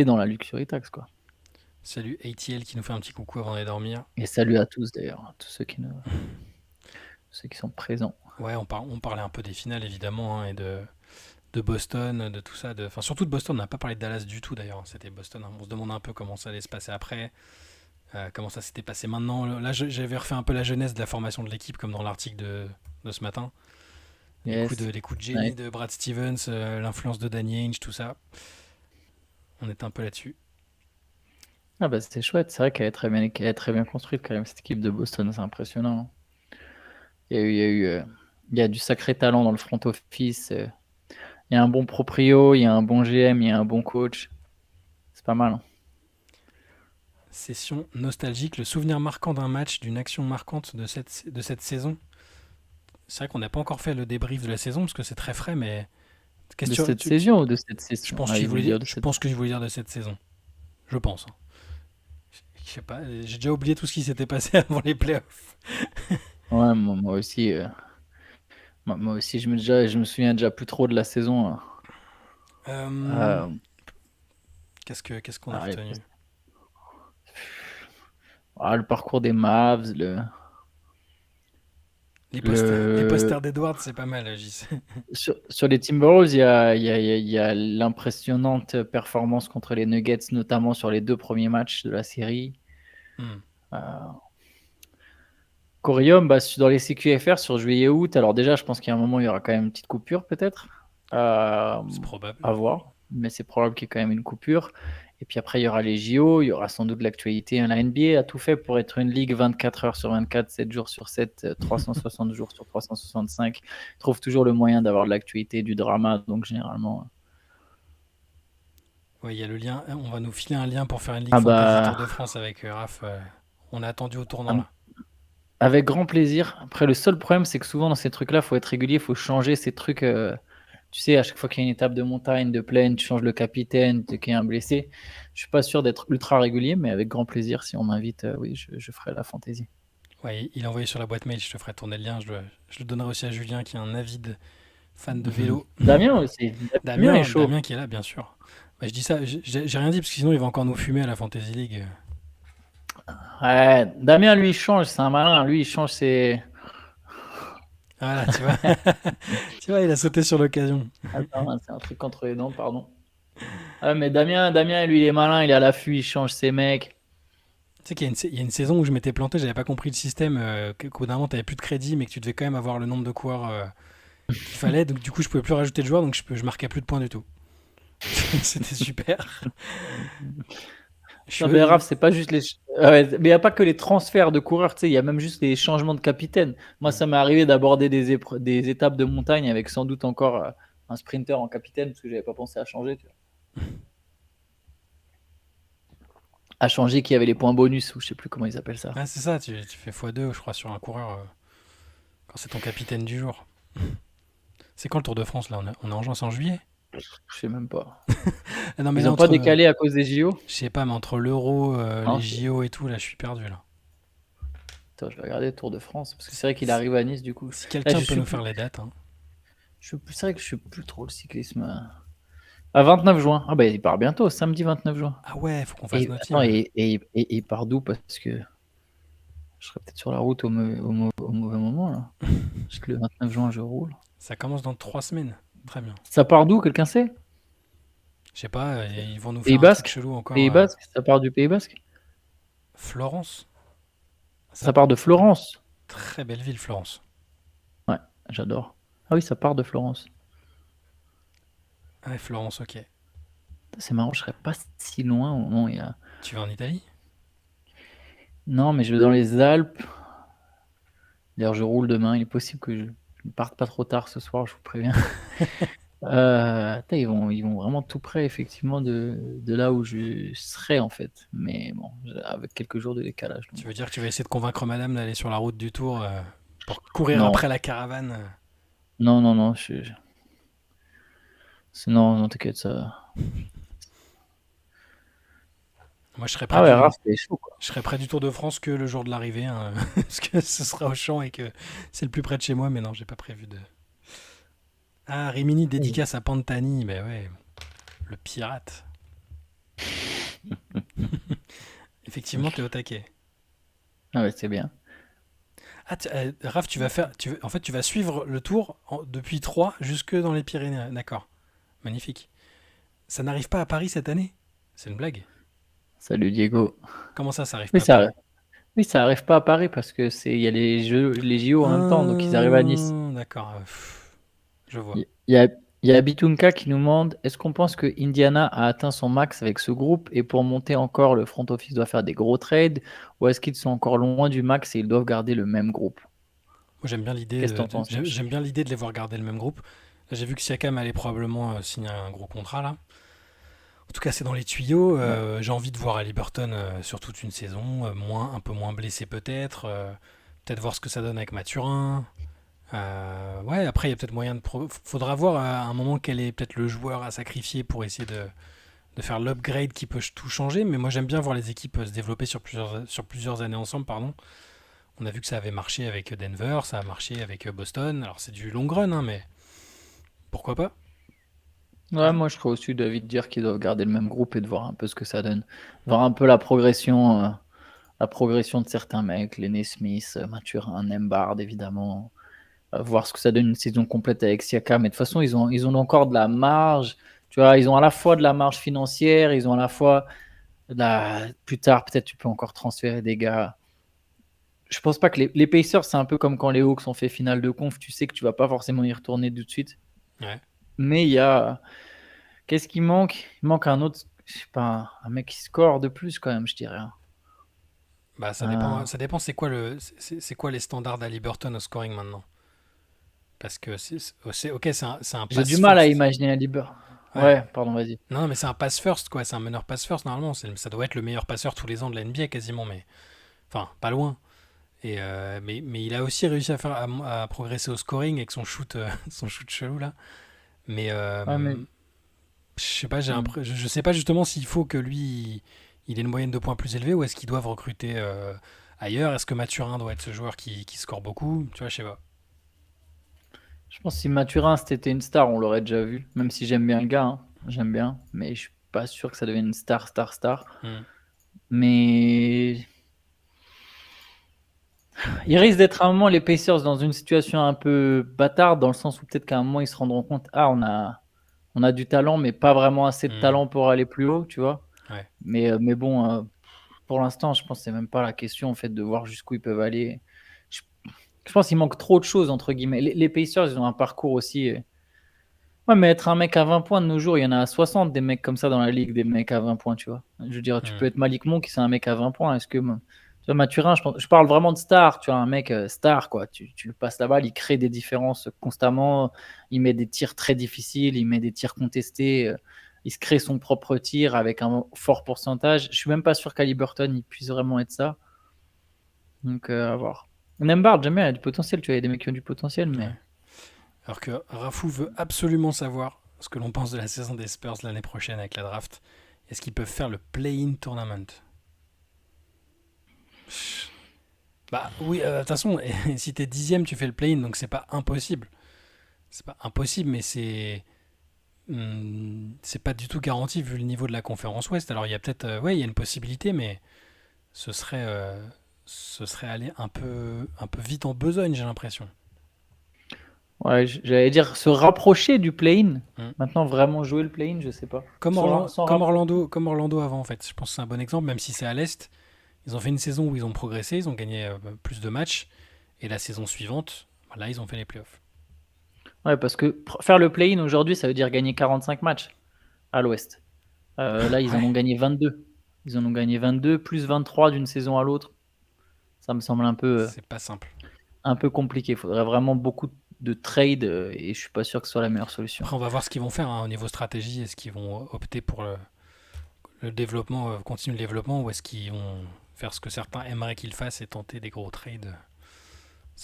dans la luxury tax, quoi.
Salut ATL qui nous fait un petit coucou avant d'aller dormir.
Et salut à tous d'ailleurs, à tous ceux qui sont présents.
Ouais, on parlait un peu des finales évidemment, hein, et de Boston, de tout ça. Enfin, surtout de Boston, on n'a pas parlé de Dallas du tout d'ailleurs. C'était Boston, hein. On se demandait un peu comment ça allait se passer après, comment ça s'était passé maintenant. Là, j'avais refait un peu la genèse de la formation de l'équipe, comme dans l'article de ce matin.
Yes,
Les coups de génie
nice.
de Brad Stevens, l'influence de Danny Ainge, tout ça. On était un peu là-dessus.
Ah bah c'était chouette, c'est vrai qu'elle est très bien construite quand même, cette équipe de Boston, c'est impressionnant. Il y a du sacré talent dans le front office. Il y a un bon proprio, il y a un bon GM, il y a un bon coach. C'est pas mal, hein.
Session nostalgique, le souvenir marquant d'un match, d'une action marquante de cette saison. C'est vrai qu'on n'a pas encore fait le débrief de la saison parce que c'est très frais, mais
De
question,
cette saison ou de cette
je
session?
pense
Ah,
qu'il
il
voulait
voulait
dire,
dire de
je
cette.
pense que je voulais dire de cette saison. Je pense, hein. Je sais pas, j'ai déjà oublié tout ce qui s'était passé avant les playoffs.
Ouais, moi aussi. Moi aussi, je me souviens déjà plus trop de la saison, hein.
Euh,
Euh,
qu'est-ce qu'on a
ah,
retenu?
le parcours des Mavs,
Les
le,
posters d'Edward, c'est pas mal, JC.
sur les Timberwolves, il y a l'impressionnante performance contre les Nuggets, notamment sur les 2 premiers matchs de la série.
Hmm,
Euh, Corium, bah, dans les CQFR sur juillet-août, alors déjà, je pense qu'il y a un moment, il y aura quand même une petite coupure, peut-être.
c'est probable.
À voir, mais c'est probable qu'il y ait quand même une coupure. Et puis après, il y aura les JO, il y aura sans doute l'actualité. La NBA a tout fait pour être une ligue 24 heures sur 24, 7 jours sur 7, 360 jours sur 365. Ils trouvent toujours le moyen d'avoir de l'actualité, du drama, donc généralement.
Ouais, il y a le lien. On va nous filer un lien pour faire une Ligue
Ah
Fantasy Tour de
bah,
France avec Raph. On a attendu au tournant là.
avec grand plaisir. Après, le seul problème, c'est que souvent dans ces trucs-là, il faut être régulier, il faut changer ces trucs. Tu sais, à chaque fois qu'il y a une étape de montagne, de plaine, tu changes le capitaine, qu'il y a un blessé. Je suis pas sûr d'être ultra régulier, mais avec grand plaisir, si on m'invite, oui, je ferai la fantaisie.
Ouais, il a envoyé sur la boîte mail, je te ferai tourner le lien. Je le donnerai aussi à Julien qui est un avide fan de
Mhm.
vélo.
Damien aussi. Damien est chaud.
Damien qui est là, bien sûr. Bah, je dis ça, j'ai rien dit parce que sinon il va encore nous fumer à la Fantasy League.
Ouais, Damien, lui, il change, c'est un malin. Lui, il change ses.
Voilà, tu vois. Tu vois, il a sauté sur l'occasion.
Attends, c'est un truc entre les dents, pardon. Ah, mais Damien, lui, il est malin, il est à l'affût, il change ses mecs.
Tu sais il y a une saison où je m'étais planté, j'avais pas compris le système, qu'au d'un moment t'avais plus de crédit, mais que tu devais quand même avoir le nombre de coureurs qu'il fallait. Donc du coup, je pouvais plus rajouter de joueurs, donc je marquais plus de points du tout. C'était super.
Non, mais
Je,
Raph, c'est pas juste les. Ouais, mais il n'y a pas que les transferts de coureurs, tu sais, il y a même juste les changements de capitaine. Moi, ça m'est arrivé d'aborder des étapes de montagne avec sans doute encore un sprinter en capitaine parce que j'avais pas pensé à changer. Tu vois. À changer qui avait les points bonus ou je sais plus comment ils appellent ça.
Ah, c'est ça, tu fais x2, je crois, sur un coureur quand c'est ton capitaine du jour. C'est quand le Tour de France là? On est en juin, c'est en juillet?
Je sais même pas.
Ah, non, mais
Ils
là,
ont pas
entre.
décalé à cause des JO?
Je sais pas, mais entre l'Euro,
Ah,
les
ok.
JO et tout, là, je suis perdu là.
Attends, je vais regarder le Tour de France parce que c'est vrai qu'il
Si,
arrive à Nice du coup.
si
Là,
quelqu'un peut nous faire les dates, hein.
c'est vrai que je suis plus trop le cyclisme. À 29 juin. Ah bah il part bientôt, samedi 29 juin.
Ah ouais, faut qu'on fasse
Et
nos
attends,
teams.
il part d'où? Parce que je serais peut-être sur la route au mauvais moment là. Parce que le 29 juin, je roule.
Ça commence dans 3 semaines. Très bien.
Ça part d'où, quelqu'un sait?
Je sais pas, ils vont nous
Pays
faire un truc
Basque?
chelou encore.
Pays Basque? Ça part du Pays Basque?
Florence. Ça,
Ça part de Florence.
très belle ville, Florence.
Ouais, j'adore. Ah oui, ça part de Florence.
Ouais, Florence, ok.
C'est marrant, je serais pas si loin au moment où il y a.
Tu vas en Italie?
Non, mais je vais dans les Alpes. D'ailleurs, je roule demain. Il est possible que je ne parte pas trop tard ce soir, je vous préviens. Ils vont vraiment tout près, effectivement, de là où je serais, en fait. Mais bon, avec quelques jours de décalage.
Tu
Donc.
veux dire que tu vas essayer de convaincre madame d'aller sur la route du Tour pour courir
Non,
après la caravane?
non, non, non. Non, non, t'inquiète, ça.
Moi,
Ah ouais, Raph, c'est chaud, quoi.
je serai près du Tour de France que le jour de l'arrivée, hein, parce que ce sera au champ et que c'est le plus près de chez moi, mais non, j'ai pas prévu de. Ah, Rimini
Oui.
dédicace à Pantani, mais ouais, le pirate. Effectivement, t'es au taquet.
Ah ouais, c'est bien.
Ah, Raph, en fait, tu vas suivre le Tour depuis Troyes jusque dans les Pyrénées. D'accord, magnifique. Ça n'arrive pas à Paris cette année? C'est une blague.
Salut Diego.
Comment ça arrive
Oui,
pas à Paris?
oui, ça arrive pas à Paris parce que il y a les Jeux, les JO en même temps, donc ils arrivent à Nice.
D'accord, je vois.
Il y a, il y a Bitunka qui nous demande, est-ce qu'on pense que Indiana a atteint son max avec ce groupe et pour monter encore, le front office doit faire des gros trades ou est-ce qu'ils sont encore loin du max et ils doivent garder le même groupe?
Moi, j'aime bien l'idée
Qu'est-ce que t'en penses, toi?
j'aime bien l'idée de les voir garder le même groupe. Là, j'ai vu que Siakam allait probablement signer un gros contrat là. En tout cas, c'est dans les tuyaux.
Ouais.
J'ai envie de voir Haliburton sur toute une saison, un peu moins blessé peut-être. Peut-être voir ce que ça donne avec Mathurin. Ouais, après, il y a peut-être moyen de. Faudra voir à un moment quel est peut-être le joueur à sacrifier pour essayer de faire l'upgrade qui peut tout changer. Mais moi, j'aime bien voir les équipes se développer sur plusieurs années ensemble, pardon. On a vu que ça avait marché avec Denver, ça a marché avec Boston. Alors, c'est du long run, hein, mais pourquoi pas?
Ouais, moi je serais aussi d'avis de dire qu'ils doivent garder le même groupe et de voir un peu ce que ça donne. Voir un peu la progression de certains mecs, Lenny Smith, Mathurin, Nembhard évidemment. Voir ce que ça donne une saison complète avec Siakam. Mais de toute façon, ils ont encore de la marge. Tu vois, ils ont à la fois de la marge financière, ils ont à la fois plus tard, peut-être tu peux encore transférer des gars. Je pense pas que les Pacers, c'est un peu comme quand les Hawks ont fait finale de conf. Tu sais que tu vas pas forcément y retourner tout de suite.
Ouais.
Mais il y a. Qu'est-ce qui manque? Il manque un autre. Je sais pas, un mec qui score de plus quand même, je dirais, hein.
Bah, ça dépend.
Euh,
Ça dépend. C'est quoi les standards d'Haliburton au scoring maintenant? Parce que ok, c'est un
J'ai du
pass
mal à
first.
imaginer un Lieber.
Ouais.
Ouais, pardon, vas-y.
Non, mais c'est un pass first, quoi. C'est un meneur pass first, normalement. Ça doit être le meilleur passeur tous les ans de la NBA, quasiment, mais. Enfin, pas loin. Mais il a aussi réussi à progresser au scoring avec son shoot, son shoot chelou, là. Mais.
Ouais, mais.
Je sais pas,
Hmm.
je sais pas justement s'il faut que lui, il ait une moyenne de points plus élevée ou est-ce qu'ils doivent recruter ailleurs. Est-ce que Mathurin doit être ce joueur qui score beaucoup? Tu vois, je sais pas.
Je pense que si Mathurin c'était une star, on l'aurait déjà vu. Même si j'aime bien le gars, hein. J'aime bien. Mais je suis pas sûr que ça devienne une star, star, star.
Hmm.
Mais il risque d'être à un moment les Pacers dans une situation un peu bâtarde, dans le sens où peut-être qu'à un moment ils se rendront compte, ah on a du talent, mais pas vraiment assez de
Hmm.
talent pour aller plus haut, tu vois.
Ouais.
Mais bon, pour l'instant, je pense que c'est même pas la question en fait de voir jusqu'où ils peuvent aller. Je, je pense qu'il manque trop de choses entre guillemets. Les Pacers, ils ont un parcours aussi. Ouais, mais être un mec à 20 points de nos jours, il y en a 60 des mecs comme ça dans la ligue, des mecs à 20 points, tu vois. Je veux dire, tu
Hmm.
peux être Malik Monk, c'est un mec à 20 points. Est-ce que, tu vois, Mathurin, je parle vraiment de star, tu vois, un mec star, quoi. Tu le passes la balle, il crée des différences constamment, il met des tirs très difficiles, il met des tirs contestés, il se crée son propre tir avec un fort pourcentage. Je suis même pas sûr qu'Haliburton, il puisse vraiment être ça. Donc, à voir. Nembhard, j'aime bien, il a du potentiel, tu vois, il y a des mecs qui ont du potentiel, mais.
Ouais. Alors que Rafou veut absolument savoir ce que l'on pense de la saison des Spurs l'année prochaine avec la draft. Est-ce qu'ils peuvent faire le play-in tournament? Bah oui, de toute façon, si t'es dixième, tu fais le play-in, donc c'est pas impossible. C'est pas impossible, mais c'est pas du tout garanti vu le niveau de la conférence Ouest. Alors il y a peut-être, ouais, il y a une possibilité, mais ce serait, euh, ce serait aller un peu vite en besogne, j'ai l'impression.
Ouais, j'allais dire se rapprocher du play-in.
Hmm.
Maintenant, vraiment jouer le play-in, je sais pas. Sans
Comme Orlando avant, en fait. Je pense que c'est un bon exemple, même si c'est à l'Est. Ils ont fait une saison où ils ont progressé, ils ont gagné plus de matchs. Et la saison suivante, là, ils ont fait les playoffs.
Ouais, parce que faire le play-in aujourd'hui, ça veut dire gagner 45 matchs à l'Ouest. Là, ils en
Ouais,
ont gagné 22. Ils en ont gagné 22, plus 23 d'une saison à l'autre. Ça me semble
c'est pas simple.
un peu compliqué. Il faudrait vraiment beaucoup de trades et je suis pas sûr que ce soit la meilleure solution.
Après, on va voir ce qu'ils vont faire au niveau stratégie. Est-ce qu'ils vont opter pour le développement, continuer le développement, ou est-ce qu'ils vont faire ce que certains aimeraient qu'ils fassent et tenter des gros trades?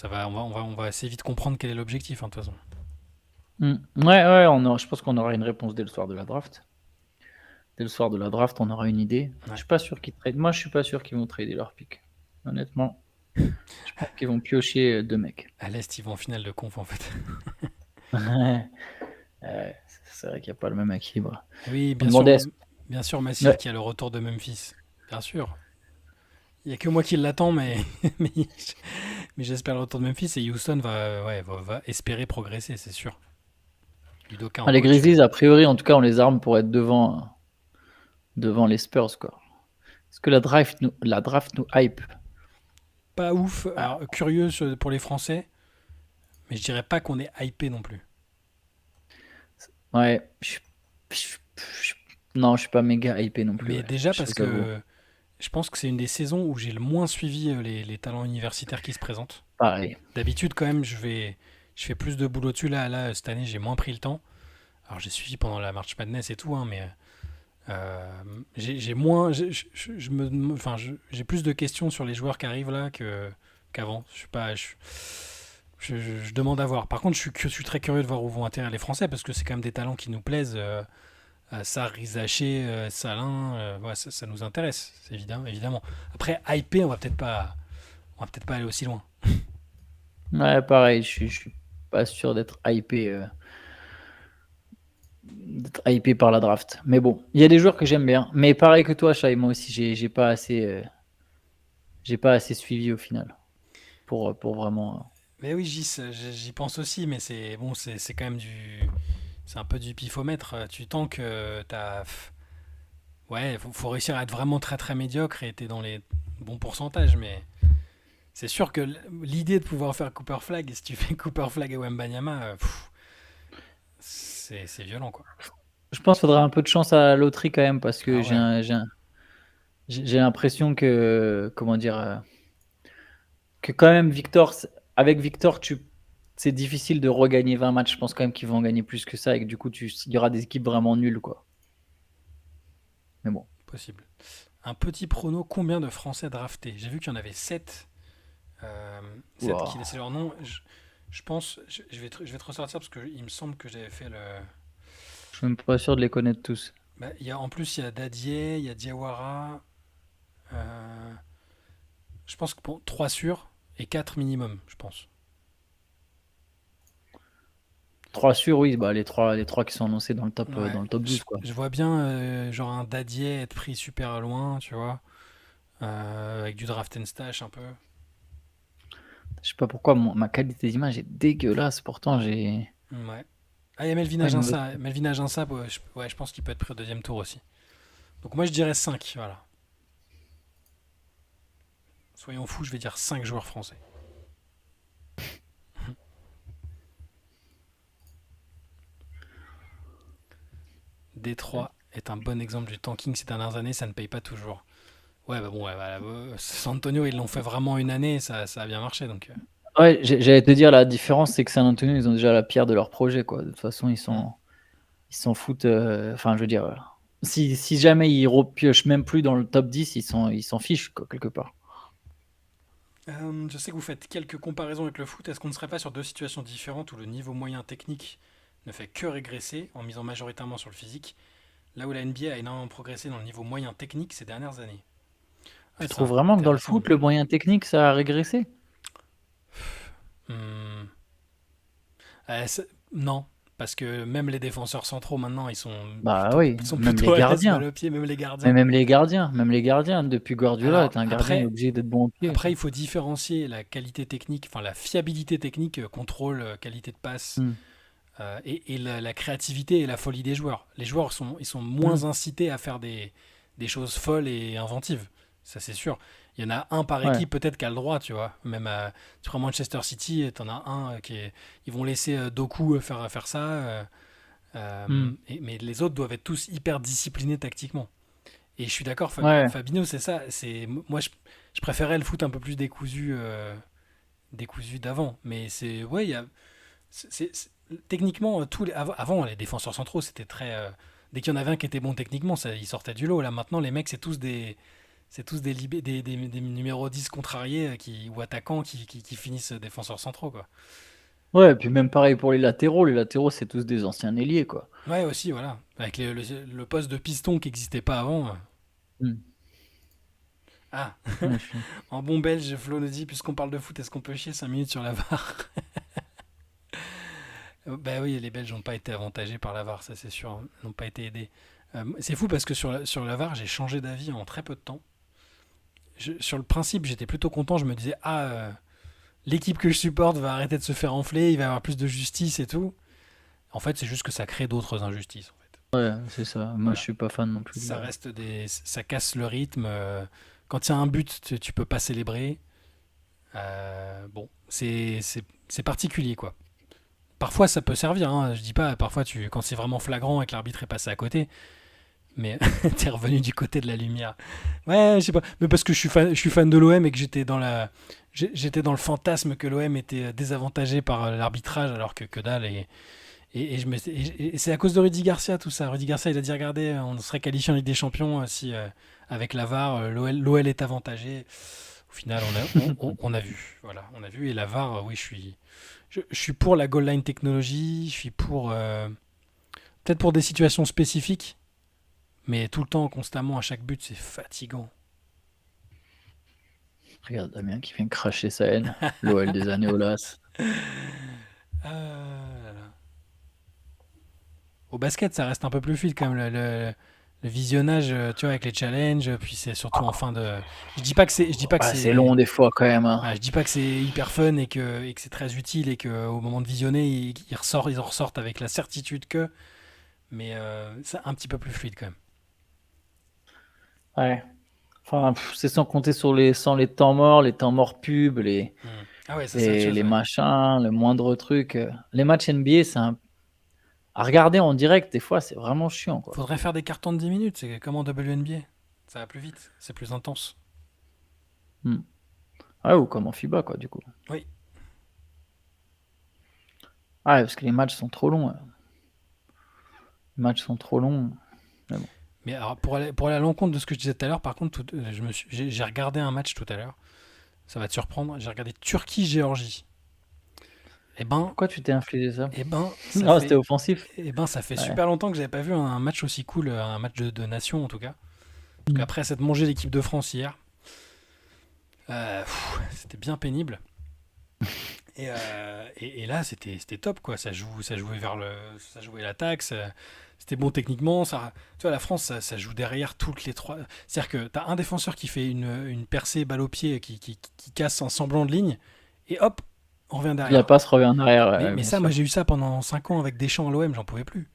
On va assez vite comprendre quel est l'objectif, hein, de toute façon.
Ouais, ouais, je pense qu'on aura une réponse dès le soir de la draft. dès le soir de la draft, on aura une idée. Je
Ouais.
suis pas sûr qu'ils trade. Moi, je suis pas sûr qu'ils vont trader leur pick. Honnêtement, je pense qu'ils vont piocher deux mecs.
À l'Est, ils vont en finale de conf, en fait.
C'est vrai qu'il n'y a pas le même équilibre.
Oui,
On demandait.
bien sûr, Massive
Ouais.
qui a le retour de Memphis. Bien sûr. Il n'y a que moi qui l'attends, mais, mais, mais j'espère le retour de Memphis et Houston va espérer progresser, c'est sûr. Udoka en
Les
coach.
Grizzlies, a priori, en tout cas, on les arme pour être devant les Spurs, quoi. Est-ce que la draft nous hype?
Pas ouf.
Ah,
Alors, curieux pour les Français, mais je dirais pas qu'on est hypé non plus.
ouais. Non, je suis pas méga hypé non plus.
Mais
Ouais.
déjà
Je
parce
t'avoue.
que je pense que c'est une des saisons où j'ai le moins suivi les talents universitaires qui se présentent.
Pareil.
D'habitude, quand même, je fais plus de boulot dessus. Là, cette année, j'ai moins pris le temps. Alors, j'ai suivi pendant la March Madness et tout, hein, mais j'ai moins. J'ai plus de questions sur les joueurs qui arrivent là qu'avant. Je suis pas. Je demande à voir. Par contre, je suis très curieux de voir où vont atterrir les Français parce que c'est quand même des talents qui nous plaisent. Sarr, Rizaché, Salin, ouais, ça nous intéresse, c'est évidemment. Après, hyper, on va peut-être pas aller aussi loin.
Ouais, pareil. Je suis pas sûr d'être hypé par la draft. Mais bon, il y a des joueurs que j'aime bien. Mais pareil que toi, Shai, moi aussi, j'ai pas assez suivi au final pour vraiment.
Mais oui, j'y pense aussi, mais c'est bon, c'est quand même c'est un peu du pifomètre. Tu tanks, ouais, faut réussir à être vraiment très très médiocre et t'es dans les bons pourcentages, mais c'est sûr que l'idée de pouvoir faire Cooper Flag, si tu fais Cooper Flag et Wembanyama, c'est violent quoi.
Je pense qu'il faudra un peu de chance à la loterie quand même parce que
Ah ouais.
j'ai l'impression que, comment dire, que quand même avec Victor, c'est difficile de regagner 20 matchs. Je pense quand même qu'ils vont en gagner plus que ça et que du coup, il y aura des équipes vraiment nulles, quoi. Mais bon.
Possible. Un petit prono, combien de Français draftés? J'ai vu qu'il y en avait 7, 7 qui
Wow.
laissaient leur nom. Je pense, je vais te ressortir parce qu'il me semble que j'avais fait le.
Je suis même pas sûr de les connaître tous.
Bah, en plus, il y a Dadier, il y a Diawara. euh, je pense que pour 3 sûrs et 4 minimum, je pense.
3 sûrs, oui, bah les trois qui sont annoncés dans le top,
Ouais,
dans le top 12, quoi.
je vois bien genre un Dadier être pris super loin, tu vois, avec du draft and stash un peu.
Je sais pas pourquoi ma qualité d'image est dégueulasse. Pourtant, j'ai
Ouais. Ah, il y a Melvin
pas une mauvaise.
Aginsa. Melvin Aginsa, ouais, je pense qu'il peut être pris au deuxième tour aussi. Donc moi je dirais 5, voilà. Soyons fous, je vais dire 5 joueurs français. Détroit est un bon exemple du tanking ces dernières années, ça ne paye pas toujours. Ouais, bah bon, ouais, voilà, San Antonio, ils l'ont fait vraiment une année, ça a bien marché. Donc,
Ouais, j'allais te dire, la différence, c'est que San Antonio, ils ont déjà la pierre de leur projet, quoi. De toute façon, ils s'en foutent. Enfin, je veux dire, si jamais ils repiochent même plus dans le top 10, ils s'en fichent, quoi, quelque part.
je sais que vous faites quelques comparaisons avec le foot. Est-ce qu'on ne serait pas sur deux situations différentes où le niveau moyen technique ne fait que régresser en misant majoritairement sur le physique, là où la NBA a énormément progressé dans le niveau moyen technique ces dernières années? Ouais,
Tu
c'est
trouves vraiment que dans le
intéressant.
foot, le moyen technique, ça a régressé?
Hmm. Non, parce que même les défenseurs centraux maintenant,
Bah oui,
ils sont
même
plutôt
les
à l'aise
gardiens.
balle au pied, même les
Mais
gardiens.
même les gardiens, depuis Guardiola,
Alors
un gardien est obligé d'être bon au pied.
après, il faut différencier la qualité technique, enfin la fiabilité technique, contrôle, qualité de passe,
Hmm.
et la créativité et la folie des joueurs. Les joueurs ils sont
Hmm.
moins incités à faire des choses folles et inventives. Ça, c'est sûr. Il y en a un par
Ouais.
équipe peut-être qui a le droit, tu vois. Même tu prends Manchester City, t'en as un ils vont laisser Doku faire ça.
Hmm.
Mais les autres doivent être tous hyper disciplinés tactiquement. Et je suis d'accord,
Ouais.
Fabinho, c'est ça. Moi, je préférais le foot un peu plus décousu d'avant. Mais c'est, ouais, il y a, techniquement, avant, les défenseurs centraux, c'était très. Dès qu'il y en avait un qui était bon techniquement, il sortait du lot. Là, maintenant, les mecs, c'est tous des numéros 10 contrariés ou attaquants qui finissent défenseurs centraux, quoi.
Ouais, et puis même pareil pour les latéraux. Les latéraux, c'est tous des anciens ailiers, quoi.
Ouais, aussi, voilà. Avec le poste de piston qui n'existait pas avant.
Hmm.
Ah,
Ouais,
en bon belge, Flo nous dit, puisqu'on parle de foot, est-ce qu'on peut chier 5 minutes sur la VAR? Bah oui, les Belges n'ont pas été avantagés par la VAR, ça c'est sûr, hein. Ils n'ont pas été aidés. C'est fou parce que sur la VAR, j'ai changé d'avis en très peu de temps. Sur le principe, j'étais plutôt content. Je me disais, l'équipe que je supporte va arrêter de se faire enfler, il va y avoir plus de justice et tout. En fait, c'est juste que ça crée d'autres injustices. En fait.
ouais, c'est ça. Moi, je
Voilà.
suis pas fan non plus de
Ça
la.
reste ça casse le rythme. Quand il y a un but, tu peux pas célébrer. Bon, c'est particulier quoi. Parfois ça peut servir, hein. Je dis pas, parfois quand c'est vraiment flagrant et que l'arbitre est passé à côté, mais t'es revenu du côté de la lumière. Ouais, je sais pas, mais parce que je suis fan de l'OM et que j'étais dans le fantasme que l'OM était désavantagé par l'arbitrage alors que dalle et c'est à cause de Rudy Garcia tout ça. Rudy Garcia il a dit regardez, on serait qualifié en Ligue des Champions si avec la VAR l'OL est avantagé. Au final on a vu, voilà, on a vu et la VAR, oui je suis pour la goal line technologie, je suis pour peut-être pour des situations spécifiques, mais tout le temps, constamment, à chaque but, c'est fatigant.
Regarde Damien qui vient cracher sa haine. L'OL des années Olas.
Là, là. Au basket, ça reste un peu plus fluide quand même. Le visionnage, tu vois, avec les challenges, puis c'est surtout en fin de. Je dis pas que
Ouais, c'est long
c'est,
des fois quand même, hein.
ouais, je dis pas que c'est hyper fun et que c'est très utile et que au moment de visionner, ils en ressortent avec la certitude que, mais c'est un petit peu plus fluide quand même.
Ouais. Enfin, c'est sans compter sans les temps morts pubs,
Hmm. Ah ouais, ça c'est autre chose.
les
Ouais.
machins, le moindre truc. Les matchs NBA, à regarder en direct, des fois, c'est vraiment chiant, quoi.
Faudrait faire des cartons de 10 minutes, c'est comme en WNBA. Ça va plus vite, c'est plus intense.
Hmm. Ouais, ou comme en FIBA, quoi, du coup.
Oui.
Ouais, parce que les matchs sont trop longs. Les matchs sont trop longs. Mais bon.
Mais alors, pour aller à l'encontre de ce que je disais tout à l'heure, par contre, j'ai regardé un match tout à l'heure. Ça va te surprendre. J'ai regardé Turquie-Géorgie. Eh ben,
Pourquoi tu t'es infligé ça?
eh ben,
Non, c'était offensif.
ça fait
Ouais.
super longtemps que j'avais pas vu un match aussi cool, un match de nation en tout cas. Parce
Hmm.
qu'après s'être mangé l'équipe de France hier, c'était bien pénible. Et là, c'était top quoi. Ça jouait ça jouait l'attaque. C'était bon techniquement. Tu vois, la France, ça joue derrière toutes les trois. C'est-à-dire que t'as un défenseur qui fait une percée balle au pied, qui casse un semblant de ligne, et hop, on revient
La
derrière.
passe revient en arrière, ouais, ouais,
Mais
bien
ça, moi
sûr.
j'ai eu ça pendant 5 ans avec Deschamps à l'OM, j'en pouvais plus.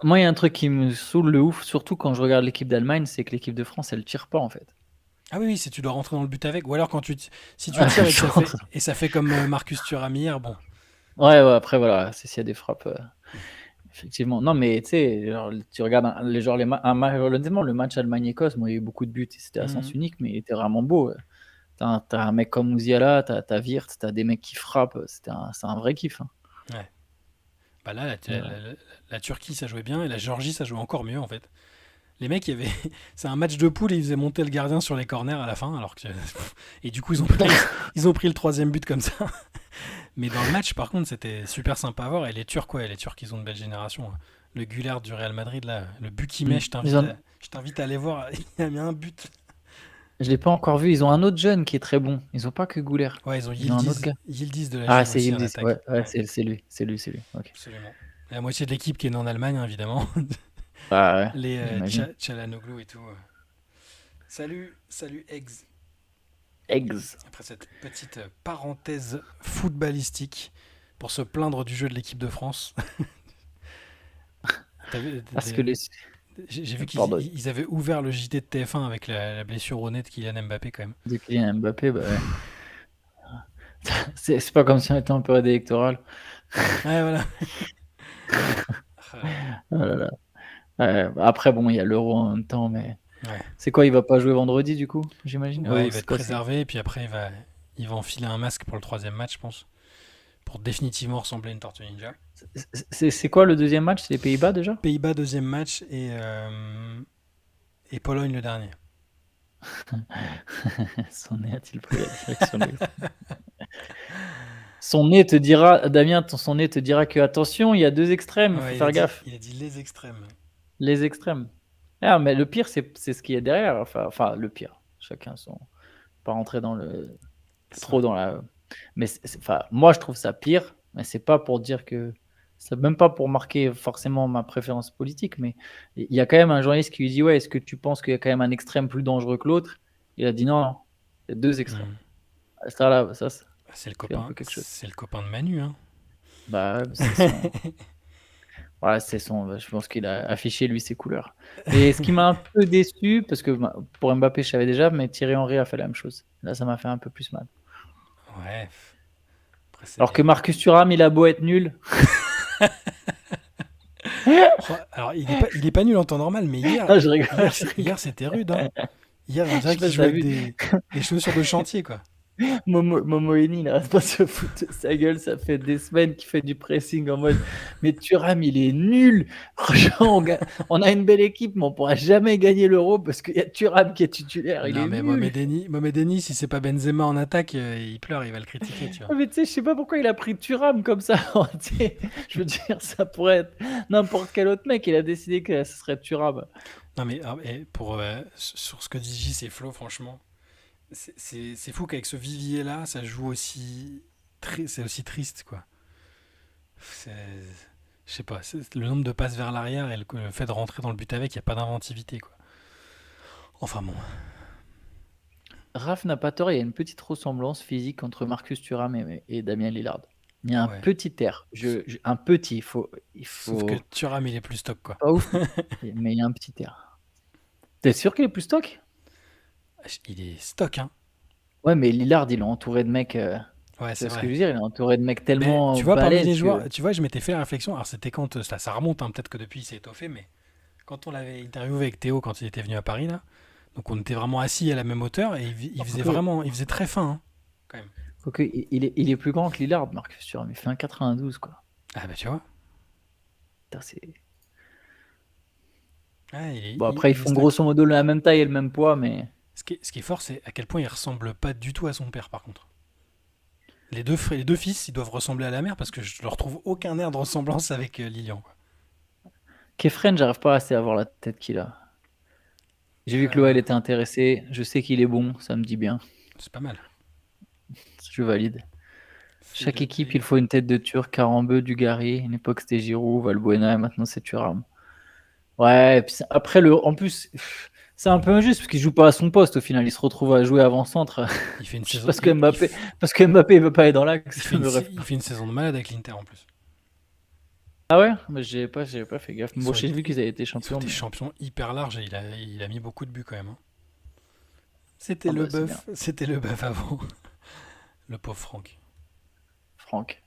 Moi, il y a un truc qui me saoule de ouf, surtout quand je regarde l'équipe d'Allemagne, c'est que l'équipe de France, elle tire pas en fait.
Ah oui, oui, si tu dois rentrer dans le but avec, ou alors si tu tires et que
Genre,
ça fait comme Marcus Thuram hier, bon.
ouais, ouais, après, voilà, c'est s'il y a des frappes, effectivement. Non, mais tu sais, genre, tu regardes honnêtement, le match Allemagne-Écosse, moi, il y a eu beaucoup de buts, et c'était à sens
Mhm.
unique, mais il était vraiment beau. T'as un mec comme Musiala, t'as Wirtz, t'as des mecs qui frappent, c'est un vrai kiff, hein.
Ouais. Bah là,
Et ouais.
la Turquie, ça jouait bien, et la Géorgie, ça jouait encore mieux en fait. Les mecs, il y avait. C'est un match de poule et ils faisaient monter le gardien sur les corners à la fin, alors que. Et du coup, ils ont pris le troisième but comme ça. Mais dans le match, par contre, c'était super sympa à voir. Et les Turcs, ouais, les Turcs, ils ont de belles générations, hein. Le Güler du Real Madrid, là, le but qu'il met,
Mm.
je t'invite à aller voir. Il a mis un but.
Je l'ai pas encore vu, ils ont un autre jeune qui est très bon. Ils ont pas que Gouler.
Ouais, ils ont
Ils ont un autre gars.
Yildiz de la
Ah,
Juve
c'est
aussi en
Yildiz, ouais,
attaque.
ouais,
Ouais,
c'est lui. Ok.
absolument. La moitié de l'équipe qui est née en Allemagne, hein, évidemment.
Ah ouais,
Les
j'imagine.
Tchalanoglu et tout. Salut, salut Eggs.
Eggs.
Après cette petite parenthèse footballistique pour se plaindre du jeu de l'équipe de France.
Parce que les.
J'ai vu
Pardon,
qu'ils avaient ouvert le JT de TF1 avec la blessure au nez de Kylian Mbappé quand même.
de Kylian Mbappé, bah ouais. C'est pas comme si on était en période électorale.
Ouais, voilà. Ah là
Oh là là. Après, bon, il y a l'Euro en même temps, mais.
là. Ouais.
C'est quoi, il va pas jouer vendredi du coup, j'imagine?
Ouais,
Oh,
il va
c'est
être
quoi, c'est.
préservé et puis après il va enfiler un masque pour le troisième match, je pense, pour définitivement ressembler à une tortue ninja.
C'est quoi le deuxième match? C'est les Pays-Bas déjà?
Pays-Bas deuxième match et Pologne le dernier.
Son nez a-t-il pris la direction de. Son nez te dira, Damien, son nez te dira que attention, il y a deux extrêmes, il faut
Ouais,
faire gaffe.
il a dit les extrêmes.
Les extrêmes. Ah, mais le pire, c'est ce qu'il y a derrière. Enfin, le pire. Chacun son. Pas rentrer dans le
Ça.
trop dans la. Mais enfin, moi, je trouve ça pire. Mais c'est pas pour dire que. C'est même pas pour marquer forcément ma préférence politique, mais il y a quand même un journaliste qui lui dit ouais, est-ce que tu penses qu'il y a quand même un extrême plus dangereux que l'autre? Il a dit non, non, il y a deux extrêmes.
Hmm.
Ça là, ça fait un peu quelque chose.
C'est le copain de Manu, hein.
Bah, c'est son. Voilà, c'est son. Je pense qu'il a affiché lui ses couleurs. Et ce qui m'a un peu déçu, parce que pour Mbappé, je savais déjà, mais Thierry Henry a fait la même chose. Là, ça m'a fait un peu plus mal.
Ouais. Après, c'est
Alors que
des.
Marcus Thuram, il a beau être nul.
Oh, alors, il est pas nul en temps normal, mais
Non, je rigole.
hier c'était rude, hein. Hier, on
Je
dirait
sais pas
qu'il
si
jouait
t'as
avec
vu.
des chaussures de chantier, quoi.
Momo Eni, il n'arrête pas de se foutre de sa gueule. Ça fait des semaines qu'il fait du pressing en mode mais Thuram, il est nul. Franchement, on a une belle équipe, mais on pourra jamais gagner l'Euro parce qu'il y a Thuram qui est titulaire. Il
Non,
est
mais
nul.
Mohamed Eni, si c'est pas Benzema en attaque, il pleure, il va le critiquer, tu vois.
Ah, mais tu sais, je sais pas pourquoi il a pris Thuram comme ça. Tu sais, je veux dire, ça pourrait être n'importe quel autre mec. Il a décidé que ce serait Thuram.
Non, mais sur ce que dit J, c'est Flo, franchement. C'est fou qu'avec ce vivier-là, ça joue aussi. C'est aussi triste, quoi. C'est. Je sais pas, le nombre de passes vers l'arrière et le fait de rentrer dans le but avec, il n'y a pas d'inventivité, quoi. Enfin bon.
Raph n'a pas tort, il y a une petite ressemblance physique entre Marcus Thuram et Damien Lillard. Il y a un
Ouais.
petit air. Un petit, il
Sauf que
faut
Thuram, il est plus stock, quoi.
pas ouf, mais il y a un petit air. T'es sûr qu'il est plus stock?
Il est stock, hein.
Ouais, mais Lillard, il est entouré de mecs.
Ouais,
Tu
c'est
vois ce que
vrai.
je veux dire? Il est entouré de mecs
Mais
tellement
tu vois, parmi
balèzes
les
que.
joueurs, tu vois, je m'étais fait la réflexion. Alors, c'était quand ça remonte, hein, peut-être que depuis, il s'est étoffé, mais quand on l'avait interviewé avec Théo quand il était venu à Paris, là, donc on était vraiment assis à la même hauteur et il faisait
Quoique,
vraiment, il faisait très fin, hein, quand même.
quoique, il est plus grand que Lillard, Marcus Thuram. Il fait un 92, quoi.
Ah, bah, tu vois.
Putain, c'est.
Ah,
Bon, après, ils
il est
font
stock.
grosso modo la même taille et le même poids, mais.
Ce qui est fort, c'est à quel point il ressemble pas du tout à son père, par contre. Les deux fils, ils doivent ressembler à la mère parce que je leur trouve aucun air de ressemblance avec Lilian, quoi.
Kefren, j'arrive pas assez à voir la tête qu'il a. J'ai vu que
Euh,
l'OL était intéressé. Je sais qu'il est bon, ça me dit bien.
c'est pas mal.
Je valide. Chaque équipe, il
Philippe.
faut une tête de Turc, Carambeu, Dugarry. Une époque, c'était Giroud, Valbuena, et maintenant, c'est Thuram. Ouais, et puis après, en plus, c'est un peu injuste parce qu'il joue pas à son poste au final. Il se retrouve à jouer avant-centre.
Il fait une
Juste
saison. Il
parce que Mbappé, il veut pas aller dans l'axe.
fait
Le rêve.
il fait une saison de malade avec l'Inter en plus.
Ah ouais? Mais j'ai pas fait gaffe.
Ils
Bon,
sont,
j'ai vu qu'ils avaient été
ils ont
champions,
été
mais.
champions hyper larges et il a mis beaucoup de buts quand même, hein.
Ah bah, c'est bien.
C'était le bœuf avant. Le pauvre Franck.
Franck.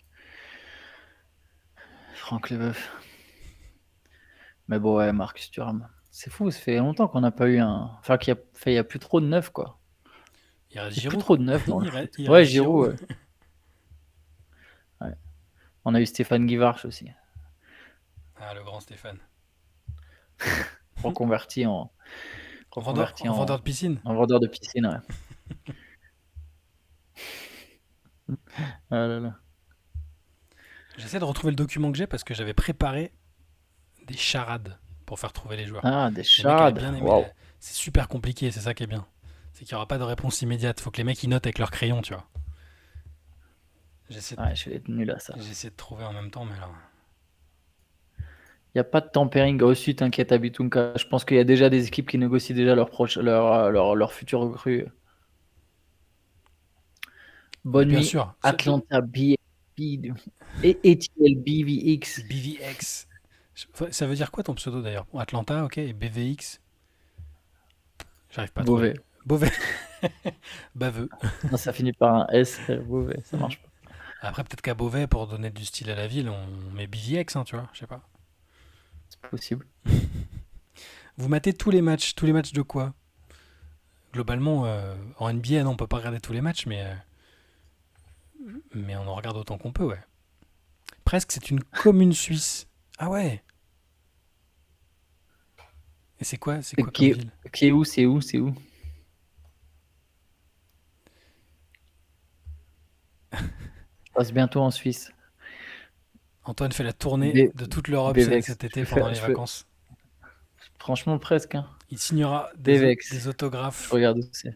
Franck Leboeuf. Mais bon, ouais, Marcus Thuram. C'est fou, ça fait longtemps qu'on n'a pas eu un. Enfin, il y a plus trop de neuf, quoi.
Il reste
Il n'y a plus
Giroud,
trop
quoi.
de neuf dans le foot.
Il
Ouais,
reste
Giroud,
Giroud.
ouais. Ouais. On a eu Stéphane Guivarch aussi.
Ah, le grand Stéphane.
Reconverti en, reconverti
Vendeur de piscine.
en vendeur de piscine, ouais. Ah là là.
J'essaie de retrouver le document que j'ai parce que j'avais préparé des charades pour faire trouver les joueurs.
Ah, des
Les mecs avaient
charades.
bien aimé.
Waouh.
C'est super compliqué, c'est ça qui est bien. C'est qu'il n'y aura pas de réponse immédiate. Faut que les mecs ils notent avec leur crayon, tu vois. J'essaie de,
Ouais, je vais être nul à ça.
j'essaie de trouver en même temps, mais là.
Il n'y a pas de tampering. Aussi, t'inquiète, Abitunka. Je pense qu'il y a déjà des équipes qui négocient déjà leur futur recrue.
Bah,
Bonne
bien
nuit,
sûr.
Atlanta B et ETL BVX.
BVX. Ça veut dire quoi ton pseudo d'ailleurs? Atlanta, ok. Et BVX. J'arrive pas à trouver.
Beauvais.
Beauvais. Baveux.
Non, ça finit par un S. Beauvais, ça marche pas.
Après, peut-être qu'à Beauvais, pour donner du style à la ville, on met BVX, hein, tu vois. Je sais pas.
C'est possible.
Vous matez tous les matchs de quoi? Globalement, en NBA, non, on peut pas regarder tous les matchs, mais on en regarde autant qu'on peut, ouais. Presque, c'est une commune suisse. Ah ouais. Et c'est quoi comme ville?
Qui est où? C'est où? C'est où? passe bientôt en Suisse.
Antoine fait la tournée
B-
de toute l'Europe
Bevex.
cet été pendant les vacances.
Franchement, presque. Hein.
Il signera
Bevex.
des
Je
autographes.
regarde où c'est.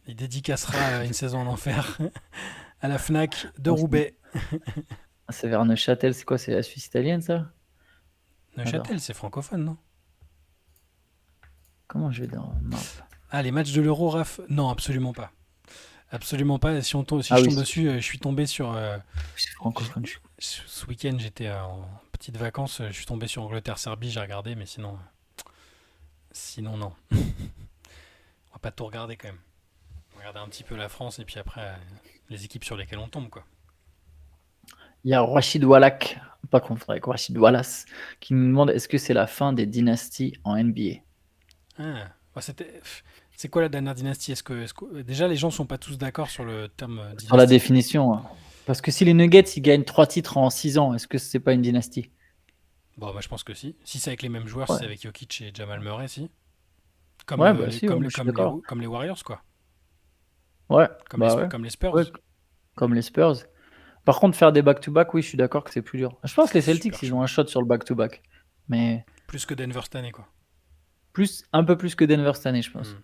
Il dédicacera une saison en enfer à la Fnac de
Non,
Roubaix.
c'est vers Neuchâtel. C'est quoi? C'est la Suisse italienne, ça? Attends.
Neuchâtel, c'est francophone, non?
Comment je vais dans map?
Ah, les matchs de l'Euro, Raph? Non, absolument pas. Absolument pas. Si
Ah
je
oui,
tombe dessus, je suis tombé sur.
c'est francophone.
Ce week-end, j'étais en petites vacances. Je suis tombé sur Angleterre-Serbie, j'ai regardé, mais sinon non. On va pas tout regarder quand même. On va regarder un petit peu la France et puis après les équipes sur lesquelles on tombe, quoi.
Il y a Rachid Wallach, pas confondre avec Rachid Wallace, qui nous demande est-ce que c'est la fin des dynasties en NBA?
Ah, bah, c'est quoi la dernière dynastie? Déjà les gens sont pas tous d'accord sur le terme
Sur la
dynastie?
définition. Hein. Parce que si les Nuggets ils gagnent 3 titres en 6 ans, est-ce que c'est pas une dynastie?
Bon, bah, je pense que si. Si c'est avec les mêmes joueurs, si
Ouais.
c'est avec Jokic et Jamal Murray, si.
Ouais, bah si, ouais, moi, je suis d'accord.
Comme les Warriors, quoi.
Ouais, bah ouais.
Comme les Spurs.
Ouais, comme les Spurs. Par contre, faire des back-to-back, oui, je suis d'accord que c'est plus dur. Je pense que les Celtics,
Super
ils
chaud.
ont un shot sur le back-to-back. Mais
Plus que Denver cette année, quoi.
un peu plus que Denver cette année, je pense.
Hmm.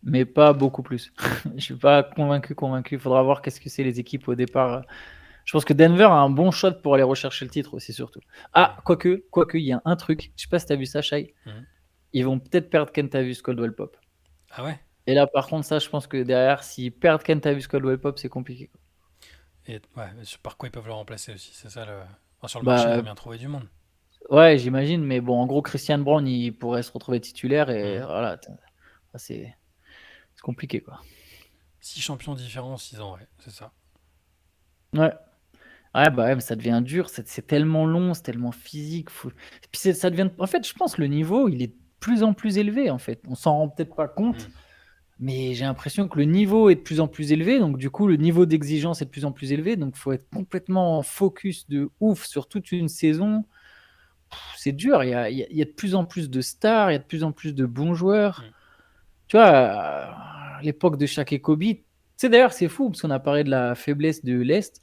Mais pas beaucoup plus. Je suis pas convaincu. Il faudra voir qu'est-ce que c'est les équipes au départ. Je pense que Denver a un bon shot pour aller rechercher le titre aussi, surtout. Ah, quoique, il y a un truc. Je sais pas si tu as vu ça, Shai. Ils vont peut-être perdre Kentavious Caldwell Pop.
Ah ouais?
Et là, par contre, ça, je pense que derrière, s'ils perdent Kentavious Caldwell Pop, c'est compliqué.
Et ouais, par quoi ils peuvent le remplacer aussi? C'est ça le. Enfin, sur le marché, ils vont
Bah,
bien trouver du monde.
ouais, j'imagine. Mais bon, en gros, Christian Brown, il pourrait se retrouver titulaire. Et voilà, c'est compliqué, quoi.
6 champions différents en 6 ans, ouais, c'est ça.
Ouais. Ouais, bah ouais, mais ça devient dur, c'est tellement long, c'est tellement physique. Et puis ça devient. En fait, je pense que le niveau, il est de plus en plus élevé, en fait. On s'en rend peut-être pas compte, mais j'ai l'impression que le niveau est de plus en plus élevé. Donc, du coup, le niveau d'exigence est de plus en plus élevé. Donc, il faut être complètement focus de ouf sur toute une saison. C'est dur. Il y a de plus en plus de stars, il y a de plus en plus de bons joueurs. Tu vois, à l'époque de Shaq et Kobe, tu sais, d'ailleurs, c'est fou parce qu'on a parlé de la faiblesse de l'Est.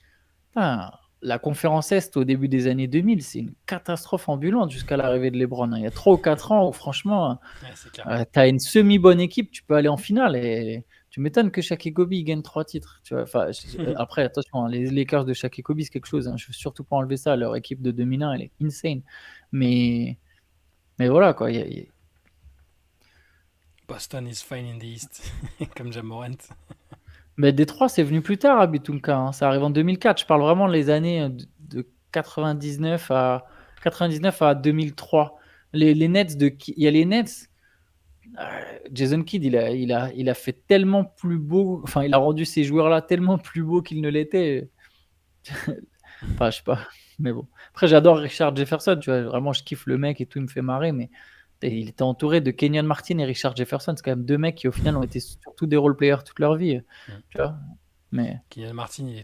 Putain, la conférence Est au début des années 2000, c'est une catastrophe ambulante jusqu'à l'arrivée de LeBron. Hein. Il y a 3 ou 4 ans où, franchement, tu as une semi-bonne équipe, tu peux aller en finale. Et tu m'étonnes que Shaq et Kobe gagnent 3 titres. Tu vois. Enfin, après, attention, hein, les Lakers de Shaq et Kobe, c'est quelque chose. Hein. Je ne veux surtout pas enlever ça. Leur équipe de 2001, elle est insane. Mais voilà, quoi.
Boston is fine in the East, comme Jam Morant.
Mais Détroit, c'est venu plus tard à Bitunka. Hein. Ça arrive en 2004. Je parle vraiment les années de 99 à 2003. Les Nets il y a les Nets. Jason Kidd, il a fait tellement plus beau. Enfin, il a rendu ces joueurs-là tellement plus beaux qu'ils ne l'étaient. Enfin, je sais pas. Mais bon. Après, j'adore Richard Jefferson. Tu vois, vraiment, je kiffe le mec et tout, il me fait marrer. Mais il était entouré de Kenyon Martin et Richard Jefferson. C'est quand même 2 mecs qui, au final, ont été surtout des role-players toute leur vie. Tu vois. Mais
Kylian Martin, il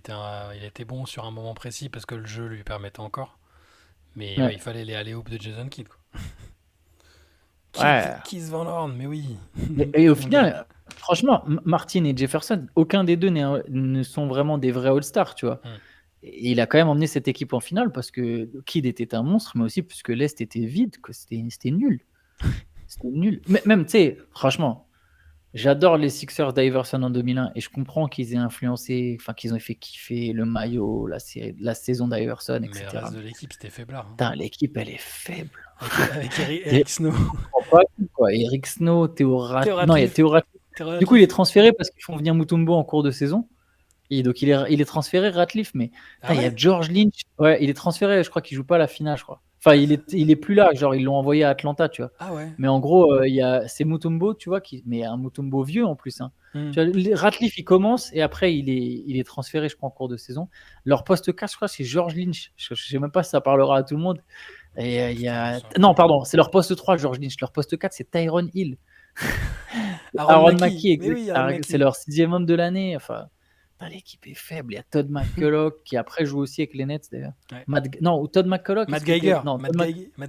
était bon sur un moment précis parce que le jeu lui permettait encore. Mais
ouais.
ouais, il fallait les alley-oops de Jason Kidd, quoi.
Ouais.
Keith Van Horn, mais oui.
Et au final, franchement, Martin et Jefferson, aucun des deux ne sont vraiment des vrais All-Stars, tu vois. Et il a quand même emmené cette équipe en finale parce que Kidd était un monstre, mais aussi parce que l'Est était vide, que c'était nul. C'était nul. Même, tu sais, franchement, j'adore les Sixers d'Iverson en 2001 et je comprends qu'ils aient influencé, enfin qu'ils ont fait kiffer le maillot, la saison d'Iverson,
Mais
etc.
le reste de l'équipe, c'était faiblard.
Putain, l'équipe, elle est faible.
Avec Eric Snow.
Eric Snow, Théo Ratliff. Non, il y a
Théo
Ratliff. Du coup, il est transféré parce qu'ils font venir Mutombo en cours de saison. Et donc, il est transféré, Ratliff. Mais il y a George Lynch. Ouais, il est transféré. Je crois qu'il joue pas à la finale, je crois. Enfin, il est plus là. Genre, ils l'ont envoyé à Atlanta, tu vois.
Ah ouais.
Mais en gros, c'est Mutombo, tu vois, mais un Mutombo vieux en plus. Hein. Tu vois, Ratliff, il commence et après, il est transféré, je crois, en cours de saison. Leur poste 4, je crois, c'est George Lynch. Je sais même pas si ça parlera à tout le monde. Et non, pardon, c'est leur poste 3, George Lynch. Leur poste 4, c'est Tyrone Hill. Aaron Mackey,
oui,
c'est leur 6e homme de l'année. Enfin, Putain, l'équipe est faible. Il y a Todd McCulloch qui après joue aussi avec les Nets d'ailleurs.
Ouais.
Non, ou Todd McCulloch.
Matt
est-ce que
Geiger.
Non,
Matt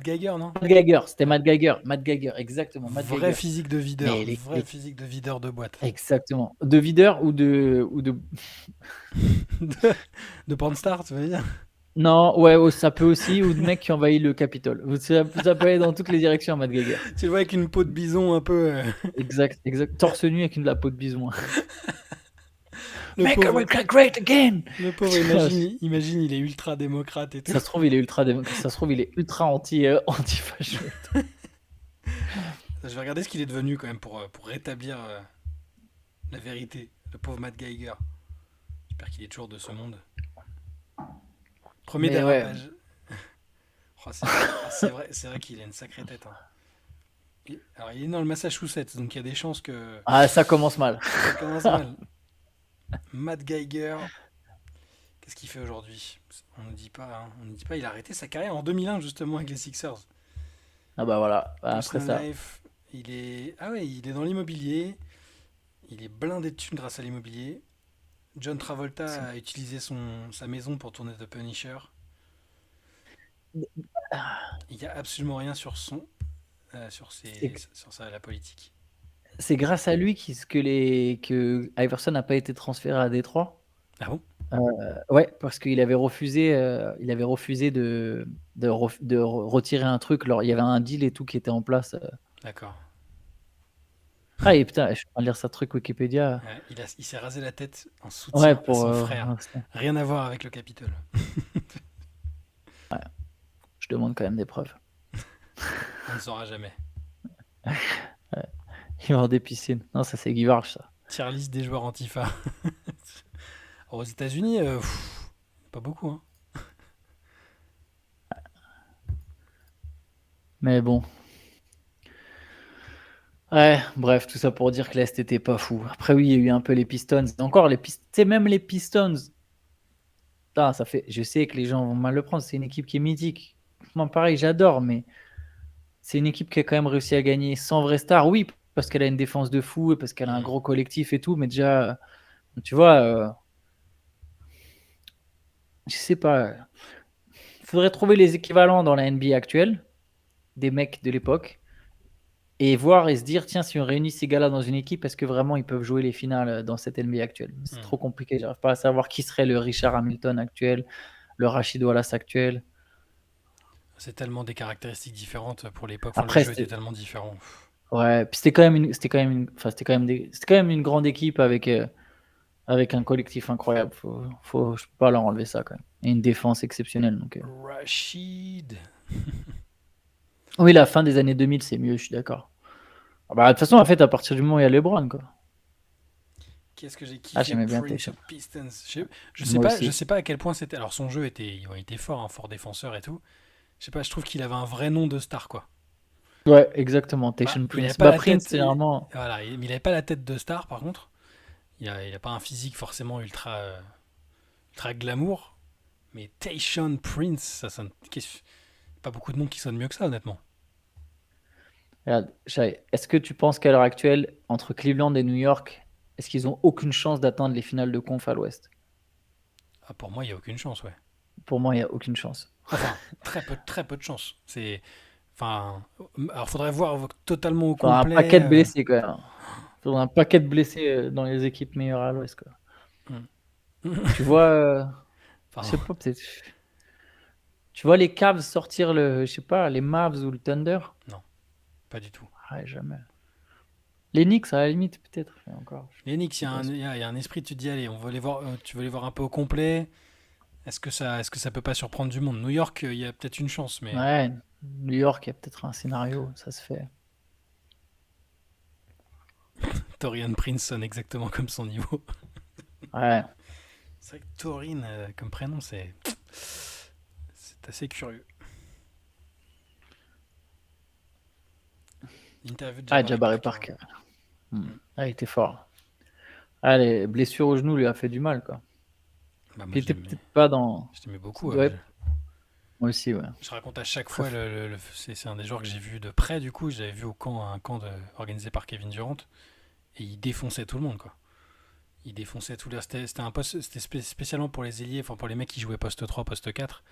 Geiger, non?
Matt Geiger. C'était
Ouais.
Matt Geiger. Matt Geiger, exactement. Matt
Vrai
Geiger.
physique de videur.
Mais
Vrai physique de videur de boîte.
Exactement. De videur ou de
de pornstar, tu veux dire?
Non, ouais, ça peut aussi, ou de mec qui envahit le Capitole. Ça peut aller dans toutes les directions, Matt Geiger.
Tu le vois avec une peau de bison un peu.
Exact. Torse nu avec de la peau de bison.
Le
Make
pauvre,
America great again.
le pauvre, imagine, il est ultra démocrate et tout.
Ça se trouve, il est ultra anti-facho.
Je vais regarder ce qu'il est devenu quand même pour rétablir la vérité. Le pauvre Matt Geiger. J'espère qu'il est toujours de ce monde. Premier
Mais
dérapage. Oh, c'est vrai qu'il a une sacrée tête. Hein. Alors, il est dans le Massachusetts, donc il y a des chances que
Ah, ça commence mal.
ça commence mal. Matt Geiger, qu'est-ce qu'il fait aujourd'hui? On ne dit pas. Hein. On ne dit pas. Il a arrêté sa carrière en 2001 justement avec les Sixers.
Ah bah voilà. Après
Personal
ça.
Life, il est il est dans l'immobilier. Il est blindé de thunes grâce à l'immobilier. John Travolta a utilisé sa maison pour tourner The Punisher. Il n'y a absolument rien sur la politique.
C'est grâce à lui que Iverson n'a pas été transféré à Détroit.
Ah bon?
Ouais, parce qu'il avait refusé, de retirer un truc. Il y avait un deal et tout qui était en place.
D'accord.
Ah, et putain, je suis en train de lire ça truc Wikipédia.
Ouais, il s'est rasé la tête en
Ouais,
soutien à
pour.
son frère. Rien à voir avec le Capitole.
Je demande quand même des preuves.
On ne saura jamais.
Il va avoir des piscines. Non, ça c'est Guy Varch, ça.
Tier list des joueurs Antifa. Alors, aux États-Unis, pas beaucoup. Hein.
Mais bon. Ouais, bref, tout ça pour dire que l'Est était pas fou. Après, oui, il y a eu un peu les Pistons. Encore les Pistons. Tu sais, même les Pistons. Putain, je sais que les gens vont mal le prendre. C'est une équipe qui est mythique. Moi, pareil, j'adore, mais c'est une équipe qui a quand même réussi à gagner sans vraie star. Oui, parce qu'elle a une défense de fou et parce qu'elle a un gros collectif et tout, mais déjà, tu vois, je sais pas. Il faudrait trouver les équivalents dans la NBA actuelle, des mecs de l'époque, et voir et se dire, tiens, si on réunit ces gars-là dans une équipe, est-ce que vraiment ils peuvent jouer les finales dans cette NBA actuelle? C'est trop compliqué. J'arrive pas à savoir qui serait le Richard Hamilton actuel, le Rachid Wallace actuel.
C'est tellement des caractéristiques différentes pour l'époque.
Après,
le jeu était tellement différent.
Ouais, puis c'était quand même une grande équipe avec un collectif incroyable. Je peux pas leur enlever ça quand même. Et une défense exceptionnelle. Donc,
Rachid.
oui, la fin des années 2000, c'est mieux, je suis d'accord. Bah, de toute façon, en fait, à partir du moment où il y a LeBron, quoi.
Qu'est-ce que j'ai kiffé
j'aimais bien
Prince
Tatum.
Pistons.
Moi aussi.
Je sais pas à quel point c'était. Alors son jeu était fort, hein, fort défenseur et tout. Je sais pas, je trouve qu'il avait un vrai nom de star quoi.
Ouais, exactement. Tatum
Il
Prince.
avait pas la
Prince,
tête.
c'est vraiment.
Voilà, il avait pas la tête de star par contre. Il a pas un physique forcément ultra glamour. Mais Tayshaun Prince, ça sonne. Pas beaucoup de noms qui sonnent mieux que ça honnêtement.
Regarde, est-ce que tu penses qu'à l'heure actuelle, entre Cleveland et New York, est-ce qu'ils ont aucune chance d'atteindre les finales de conf à l'Ouest?
Ah, pour moi, il y a aucune chance, ouais.
Pour moi, il n'y a aucune chance.
Enfin, très peu de chance. Alors faudrait voir totalement au
Enfin,
complet.
un paquet de blessés quand même. Faudrait un paquet de blessés dans les équipes meilleures à l'Ouest, quoi. Tu vois, je sais pas, peut-être. Tu vois les Cavs sortir je sais pas, les Mavs ou le Thunder?
Non, pas du tout.
Ouais, jamais. Les Knicks, à la limite, peut-être. Mais encore.
Les Knicks, il y a un esprit, tu te dis, allez, tu veux les voir un peu au complet. Est-ce que ça peut pas surprendre du monde? New York, il y a peut-être une chance, mais.
Ouais, New York, il y a peut-être un scénario, ça se fait.
Torian Prince sonne exactement comme son niveau.
Ouais.
C'est vrai que Torin, comme prénom, c'est assez curieux. L'interview de
Jabari Parker. Ah, il était fort. Ah, les blessures au genou lui a fait du mal, quoi.
Bah,
il était peut-être pas dans.
Je t'aimais beaucoup.
Ouais. Moi aussi, ouais.
Je raconte à chaque fois, c'est un des joueurs que j'ai vu de près, du coup. J'avais vu un camp organisé par Kevin Durant. Et il défonçait tout le monde, quoi. Il défonçait tout l'air. C'était un poste, spécialement pour les ailiers, enfin pour les mecs qui jouaient poste 3, poste 4.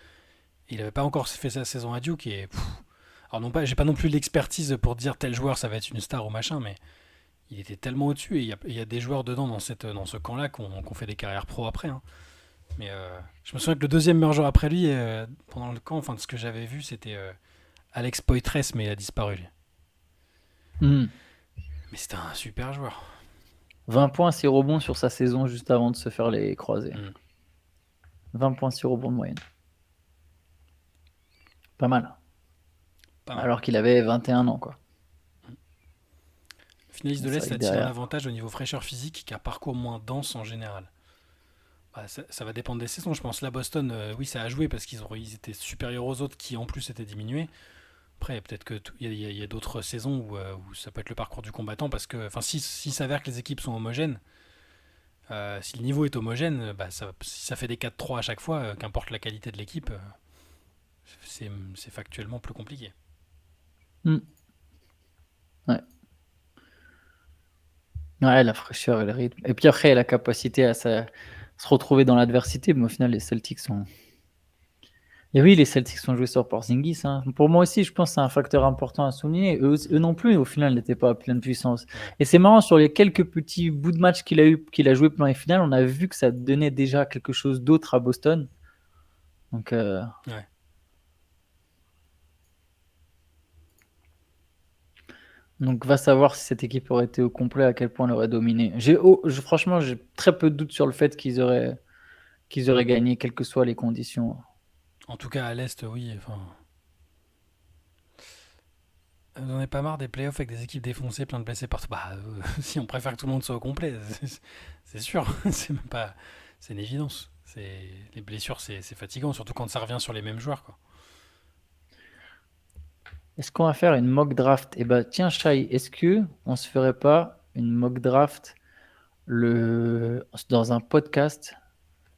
Et il avait pas encore fait sa saison à Duke. Et, alors non pas, j'ai pas non plus l'expertise pour dire tel joueur ça va être une star ou machin, mais il était tellement au-dessus. Et il y a des joueurs dedans dans ce camp-là qu'on fait des carrières pro après, hein. Mais je me souviens que le deuxième meilleur joueur après lui, pendant le camp, enfin de ce que j'avais vu, c'était Alex Poitres, mais il a disparu lui.
Hmm.
Mais c'était un super joueur.
20 points, 6 rebonds sur sa saison juste avant de se faire les croisés.
Mm.
20 points, 6 rebonds de moyenne. Pas mal.
Pas mal.
Alors qu'il avait 21 ans, quoi.
Le finaliste de
C'est vrai
l'Est
que
a tiré un
derrière.
avantage au niveau fraîcheur physique qu'un parcours moins dense en général. Bah, ça va dépendre des saisons, je pense. Là, Boston, oui, ça a joué parce ils étaient supérieurs aux autres qui en plus étaient diminués. Après, peut-être qu'il y a d'autres saisons où ça peut être le parcours du combattant parce que, enfin, s'il s'avère que les équipes sont homogènes, si le niveau est homogène, bah, si ça fait des 4-3 à chaque fois, qu'importe la qualité de l'équipe, c'est factuellement plus compliqué.
Hmm. Ouais. Ouais, la fraîcheur et le rythme. Et puis après, la capacité à se retrouver dans l'adversité. Mais au final, les Celtics sont. Et oui, les Celtics sont joués sur Porzingis, hein. Pour moi aussi, je pense que c'est un facteur important à souligner. Eux non plus, au final, n'étaient pas à pleine puissance.
Ouais.
Et c'est marrant, sur les quelques petits bouts de match qu'il a joué pendant les finales, on a vu que ça donnait déjà quelque chose d'autre à Boston. Donc,
Ouais.
va savoir si cette équipe aurait été au complet, à quel point elle aurait dominé. Franchement, j'ai très peu de doutes sur le fait qu'ils auraient gagné, quelles que soient les conditions.
En tout cas, à l'Est, oui. Enfin, vous n'en avez pas marre des playoffs avec des équipes défoncées, plein de blessés partout. Bah, si on préfère que tout le monde soit au complet, c'est sûr. C'est même pas, c'est une évidence. Les blessures, c'est fatigant, surtout quand ça revient sur les mêmes joueurs, quoi.
Est-ce qu'on va faire une mock draft? Eh ben, tiens, Shai, est-ce que on se ferait pas une mock draft dans un podcast?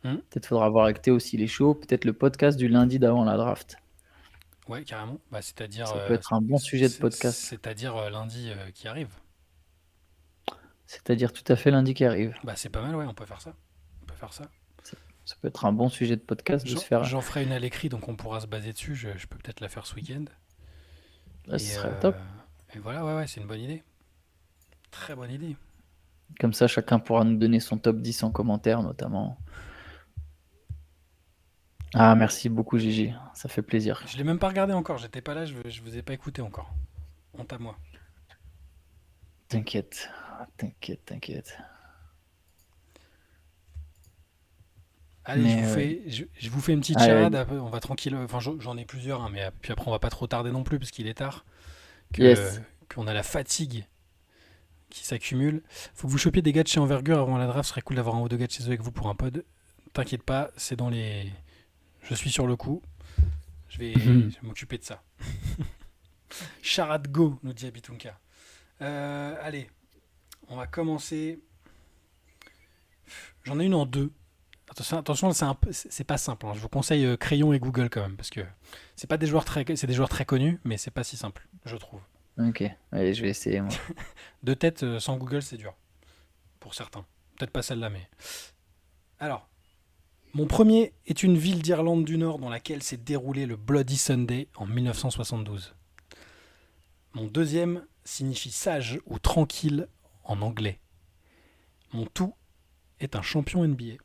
Hmm.
Peut-être faudra voir avec Théo s'il est chaud. Peut-être le podcast du lundi d'avant la draft.
Ouais, carrément. Bah,
Ça peut être un bon sujet de podcast.
c'est-à-dire lundi qui arrive.
C'est-à-dire tout à fait lundi qui arrive.
Bah, c'est pas mal, ouais. On peut faire ça. On peut faire ça.
Ça peut être un bon sujet de podcast de se faire.
J'en ferai une à l'écrit, donc on pourra se baser dessus. Je peux peut-être la faire ce week-end.
Là, ce
Et,
serait top.
et voilà, ouais, c'est une bonne idée. Très bonne idée.
Comme ça, chacun pourra nous donner son top 10 en commentaire, notamment. Ah, merci beaucoup, Gigi. Ça fait plaisir.
Je l'ai même pas regardé encore. J'étais pas là. Je vous ai pas écouté encore. Honte à moi.
T'inquiète. T'inquiète, t'inquiète.
Allez,
Mais
je vous fais une petite charade.
allez,
Après, on va tranquille. Enfin, j'en ai plusieurs, hein, mais puis après, on va pas trop tarder non plus parce qu'il est tard. Que
yes.
qu'on a la fatigue qui s'accumule. Faut que vous chopiez des gars de chez Envergure avant la draft. Ce serait cool d'avoir un ou deux gars de chez eux avec vous pour un pod. T'inquiète pas, c'est dans les. Je suis sur le coup. Je vais m'occuper de ça. Charade go, nous dit Abitunka. Allez, on va commencer. J'en ai une en deux. Attention, c'est pas simple, hein. Je vous conseille Crayon et Google quand même, parce que c'est pas des joueurs c'est des joueurs très connus, mais c'est pas si simple, je trouve.
Ok. Allez, je vais essayer, moi.
De tête, sans Google, c'est dur. Pour certains. Peut-être pas celle-là, mais. Alors, mon premier est une ville d'Irlande du Nord dans laquelle s'est déroulé le Bloody Sunday en 1972. Mon deuxième signifie sage ou tranquille en anglais. Mon tout est un champion NBA.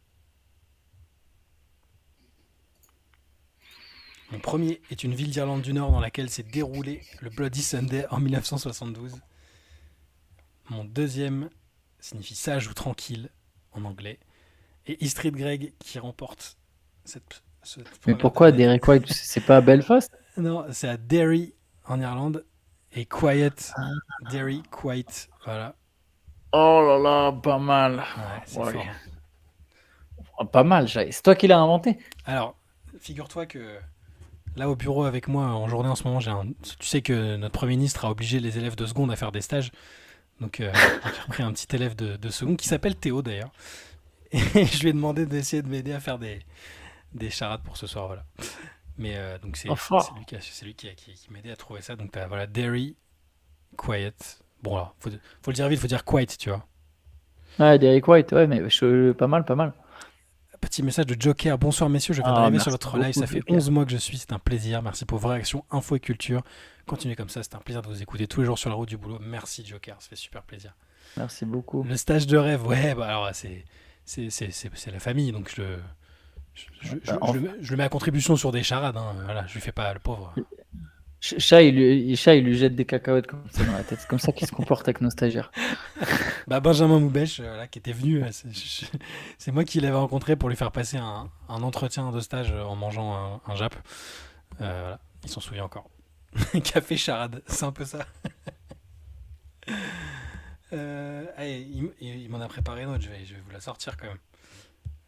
Mon premier est une ville d'Irlande du Nord dans laquelle s'est déroulé le Bloody Sunday en 1972. Mon deuxième signifie sage ou tranquille en anglais. Et Istrid Greg qui remporte cette
Mais
première
pourquoi
défaite.
Derek White? C'est pas à Belfast?
Non, c'est à Derry en Irlande. Et Quiet, Derry, Quiet. Voilà.
Oh là là, pas mal.
Ouais, c'est
Ouais.
fort, hein.
Oh, pas mal, Jay. C'est toi qui l'as inventé?
Alors, figure-toi que là au bureau avec moi en journée en ce moment, tu sais que notre Premier ministre a obligé les élèves de seconde à faire des stages. Donc j'ai repris un petit élève de seconde qui s'appelle Théo d'ailleurs. Et je lui ai demandé d'essayer de m'aider à faire des charades pour ce soir. Voilà. Mais donc
Oh,
c'est
fort.
lui, qui m'aidait à trouver ça. Donc t'as voilà, Derry, Quiet. Bon alors, faut le dire vite, faut dire Quiet, tu vois.
Ouais, Derrick White, ouais, mais pas mal, pas mal.
Petit message de Joker. Bonsoir messieurs, je viens
Ah,
d'arriver sur
merci
votre live.
beaucoup,
Ça fait
Joker.
11 mois que je suis, c'est un plaisir. Merci pour vos réactions, info et culture. Continuez comme ça, c'est un plaisir de vous écouter tous les jours sur la route du boulot. Merci Joker, ça fait super plaisir.
Merci beaucoup.
Le stage de rêve, ouais, bah alors c'est la famille, donc
Bah, enfin,
je le mets à contribution sur des charades. Hein. Voilà, je lui fais pas le pauvre.
Chat, il lui jette des cacahuètes comme ça dans la tête. C'est comme ça qu'il se comporte avec nos stagiaires.
Bah Benjamin Moubèche, là, qui était venu, c'est moi qui l'avais rencontré pour lui faire passer un entretien de stage en mangeant un Jap. Voilà, il s'en souvient encore. Café charade, c'est un peu ça. Allez, il m'en a préparé une autre, je vais vous la sortir quand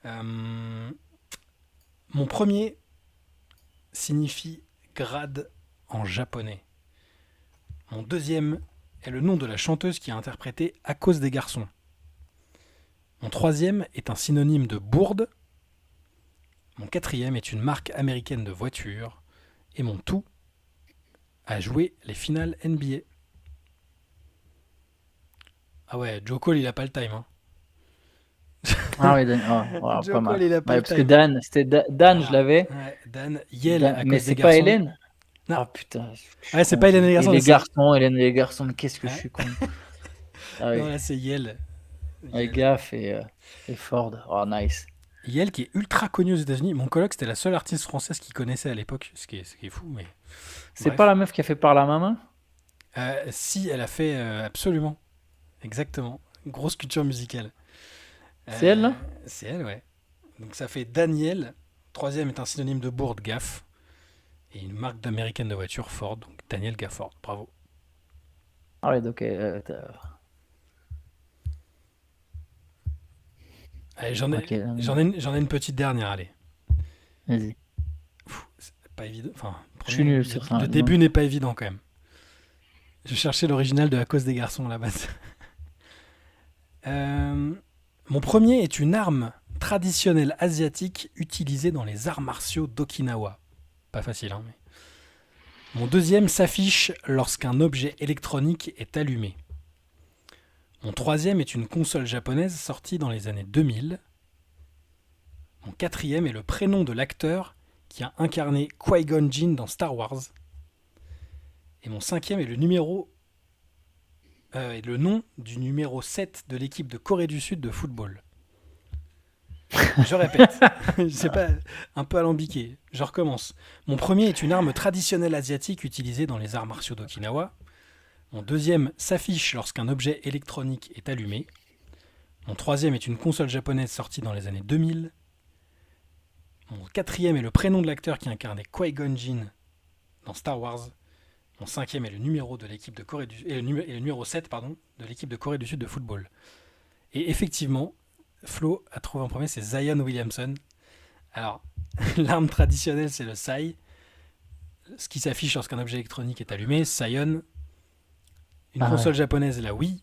même. Mon premier signifie grade en japonais. Mon deuxième est le nom de la chanteuse qui a interprété À cause des garçons. Mon troisième est un synonyme de bourde. Mon quatrième est une marque américaine de voitures. Et mon tout a joué les finales NBA. Ah ouais, Joe Cole, il a pas le time. Hein.
Ah oui, pas
Joe Cole,
mal.
il a pas
Ouais,
le
parce que
time.
Dan, je
Alors,
l'avais.
ouais, Dan, Yel à
Mais
cause des
c'est pas
garçons.
Hélène.
Non,
Ah putain, je suis
ouais, c'est
con.
pas Hélène et les
Et
garçons,
les garçons, Hélène et les garçons, mais qu'est-ce que je
ouais.
suis con. Ah
Non,
oui,
là, c'est Yel.
avec
Yel.
Gaff et Ford. Oh, nice.
Yel qui est ultra connue aux États-Unis. Mon coloc, c'était la seule artiste française qu'il connaissait à l'époque, ce qui est fou, mais
C'est pas
bref.
la meuf qui a fait Par la main?
Si, elle a fait absolument, exactement. Une grosse culture musicale.
C'est elle, là?
C'est elle, ouais. Donc ça fait Daniel. Troisième est un synonyme de bourde, Gaff. Et une marque d'américaine de voiture, Ford. Donc Daniel Gafford. Bravo.
Ah ouais, donc.
Allez,
Ok,
j'en ai une petite dernière, allez.
vas-y.
C'est pas évident. Enfin,
Je suis nul sur ça.
le début n'est pas évident quand même. Je cherchais l'original de À cause des garçons à la base. Euh, Mon premier est une arme traditionnelle asiatique utilisée dans les arts martiaux d'Okinawa. Pas facile, hein, mais... Mon deuxième s'affiche lorsqu'un objet électronique est allumé. Mon troisième est une console japonaise sortie dans les années 2000. Mon quatrième est le prénom de l'acteur qui a incarné Qui-Gon Jinn dans Star Wars. Et mon cinquième est le nom du numéro 7 de l'équipe de Corée du Sud de football. Je répète, c'est pas un peu alambiqué. Je recommence. Mon premier est une arme traditionnelle asiatique utilisée dans les arts martiaux d'Okinawa. Mon deuxième s'affiche lorsqu'un objet électronique est allumé. Mon troisième est une console japonaise sortie dans les années 2000. Mon quatrième est le prénom de l'acteur qui incarnait Qui-Gon Jinn dans Star Wars. Mon cinquième est le numéro de l'équipe de Corée du et le numéro 7 pardon, de l'équipe de Corée du Sud de football. Et effectivement, Flo a trouvé en premier, c'est Zion Williamson. Alors, l'arme traditionnelle, c'est le sai. Ce qui s'affiche lorsqu'un objet électronique est allumé, Zion. Une
Ah
console
ouais.
japonaise, la Wii.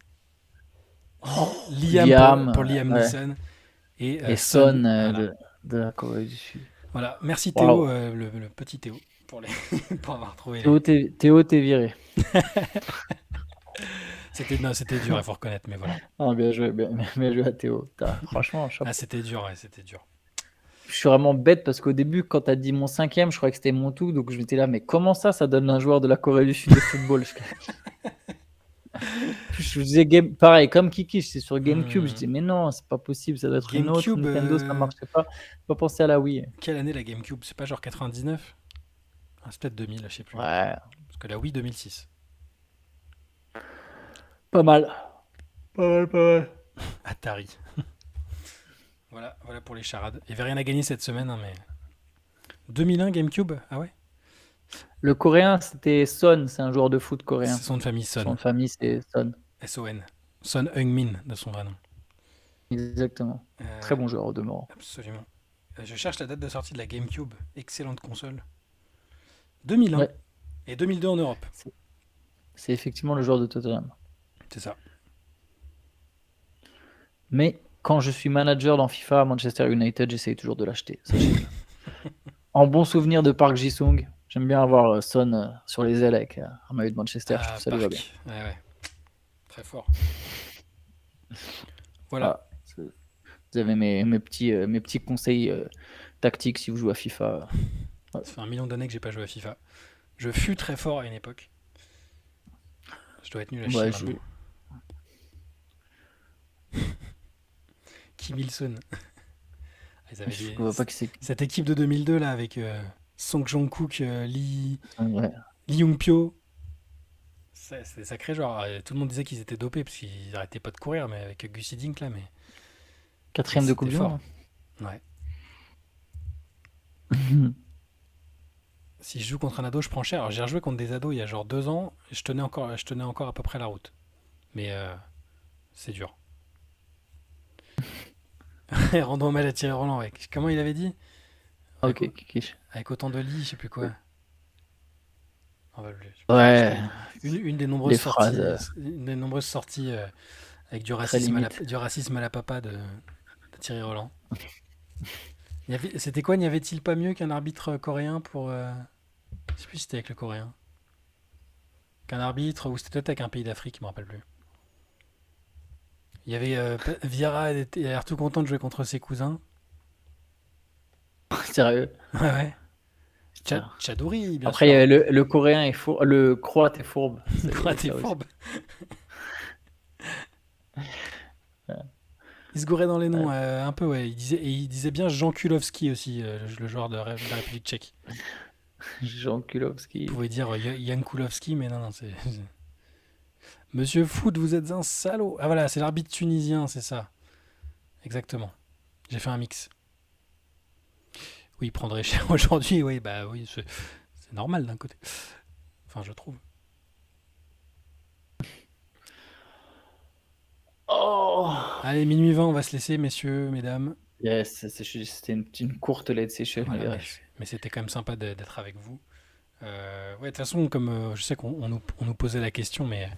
Liam
Liam,
pour Liam
ouais.
Neeson. Et
Et
Son,
Son
voilà.
de la Corée du Sud.
Voilà, merci
Waouh.
Théo, le petit Théo, pour avoir trouvé
Théo, t'es viré.
C'était dur, il faut reconnaître, mais voilà.
Ah, bien joué, bien joué à Théo. Franchement,
Ah,
chapeau.
c'était dur, ouais, c'était dur.
Je suis vraiment bête parce qu'au début, quand tu as dit mon cinquième, je croyais que c'était mon tout. Donc je m'étais là, mais comment ça donne un joueur de la Corée du Sud de football? Je disais pareil, comme Kiki, j'étais sur GameCube. Je disais, mais non, c'est pas possible, ça doit être une autre.
GameCube,
Nintendo, ça marchait pas. Pas penser à la Wii.
quelle année la GameCube? C'est pas genre 99? Ah, c'est peut-être 2000, je sais plus.
Ouais,
Parce que la Wii 2006.
pas mal. Pas mal, pas mal.
Atari. Voilà pour les charades. Il n'y avait rien à gagner cette semaine, hein, mais. 2001 GameCube? Ah ouais?
Le coréen, c'était Son, c'est un joueur de foot
C'est
coréen.
son de famille
Son
Son.
de famille, c'est Son.
S-O-N. Son Heung-min, de son vrai nom.
Exactement. Très bon joueur au demeurant.
Absolument. Je cherche la date de sortie de la GameCube. Excellente console. 2001
Ouais,
et 2002 en Europe.
c'est effectivement le joueur de Tottenham.
C'est ça.
Mais quand je suis manager dans FIFA à Manchester United, j'essaye toujours de l'acheter. Sachez-le. En bon souvenir de Park Ji-sung, j'aime bien avoir Son sur les ailes avec un maillot de Manchester. Je trouve ça lui va bien.
Ouais, ouais. Très fort. Voilà.
Ah, vous avez mes petits conseils tactiques si vous jouez à FIFA. Ouais.
Ça fait 1 million d'années que j'ai pas joué à FIFA. Je fus très fort à une époque. Je dois être nul à chier
Ouais,
maintenant. Kim Il-sung. Ils avaient
je vois pas qui c'est.
cette équipe de 2002 là avec Song Jong-kook,
Ouais.
Lee Young-pyo. C'est sacré genre. Tout le monde disait qu'ils étaient dopés parce qu'ils arrêtaient pas de courir, mais avec Gus Hiddink là, mais
Quatrième de Coupe
c'était
du
fort.
Monde.
Ouais. Si je joue contre un ado, je prends cher. Alors j'ai rejoué contre des ados il y a genre 2 ans, et je tenais encore à peu près la route. Mais c'est dur. Rendons hommage à Thierry Roland, ouais. Comment il avait dit? avec,
Ok, Kikish.
avec autant de lits, je sais plus quoi. On va je sais
Ouais,
plus. Une des nombreuses
les phrases
sorties, avec
très limites.
du racisme à la papa de Thierry Roland. C'était quoi? N'y avait-il pas mieux qu'un arbitre coréen pour. Je sais plus si c'était avec le coréen. Qu'un arbitre, ou c'était peut-être avec un pays d'Afrique, je me rappelle plus. Il y avait. Vieira, il a l'air tout content de jouer contre ses cousins.
Sérieux.
Ouais, ouais.
Putain.
Chadouri, bien
Après, il y
sûr.
avait le coréen et fourbe, le croate est fourbe. Il y
Ah,
avait
t'es
ça aussi.
fourbe. Il se gourait dans les noms,
Ouais.
un peu, ouais. Il disait bien Jean Kulowski aussi, le joueur de la République tchèque.
Jean
Il
Kulowski.
pouvait dire Jan Kulowski, mais non, non, c'est. Monsieur Foot, vous êtes un salaud. Ah voilà, c'est l'arbitre tunisien, c'est ça. Exactement. J'ai fait un mix. Oui, il prendrait cher aujourd'hui, oui, bah oui, c'est normal d'un côté. Enfin, je trouve.
Oh!
Allez, minuit 20, on va se laisser, messieurs, mesdames.
Yes, c'était une courte lettre séchée,
Voilà,
mais
mais c'était quand même sympa d'être avec vous. Ouais, de toute façon, comme je sais on nous posait la question, mais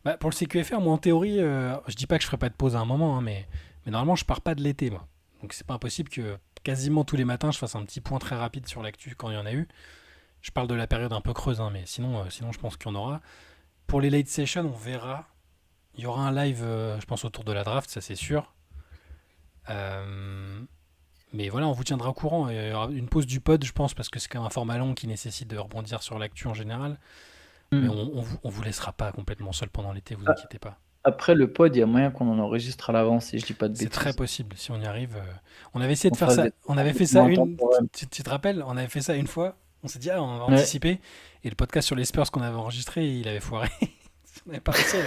bah, pour le CQFR, moi en théorie, je dis pas que je ferai pas de pause à un moment, hein, mais normalement je pars pas de l'été, moi. Donc c'est pas impossible que quasiment tous les matins je fasse un petit point très rapide sur l'actu quand il y en a eu. Je parle de la période un peu creuse, hein, mais sinon je pense qu'il y en aura. Pour les late sessions, on verra. Il y aura un live, je pense, autour de la draft, ça c'est sûr. Euh, mais voilà, on vous tiendra au courant. Il y aura une pause du pod, je pense, parce que c'est quand même un format long qui nécessite de rebondir sur l'actu en général. Mais on vous laissera pas complètement seul pendant l'été, vous inquiétez pas.
Après le pod, il y a moyen qu'on en enregistre à l'avance, si je dis pas de
C'est très
bêtises.
possible, si on y arrive. On avait essayé de
On
faire
fasse
ça.
des
On avait fait ça
documents
une.
temporels.
Tu te rappelles? On avait fait ça une fois. On s'est dit, ah, on va
Ouais.
anticiper. Et le podcast sur les Spurs qu'on avait enregistré, il avait foiré. On n'avait pas réussi.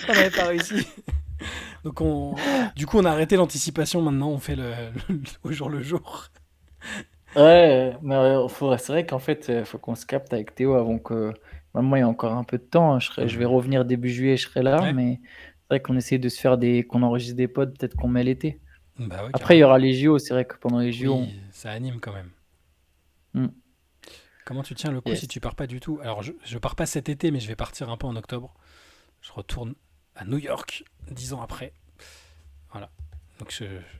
On n'avait pas réussi. Donc du coup, on a arrêté l'anticipation. Maintenant, on fait au jour le jour.
Ouais, mais c'est vrai qu'en fait, faut qu'on se capte avec Théo avant que. Moi, il y a encore un peu de temps, hein. Je vais
Mhm.
revenir début juillet, je serai là,
Ouais.
mais c'est vrai qu'on essaie de se faire qu'on enregistre des pods, peut-être qu'on met l'été.
Bah ouais,
Après, il y
carrément.
aura les JO, c'est vrai que pendant les JO,
Oui, ça anime quand même.
Hmm.
Comment tu tiens le coup si
Yes.
tu pars pas du tout? Alors, je pars pas cet été, mais je vais partir un peu en octobre. Je retourne à New York 10 ans après. Voilà. Donc,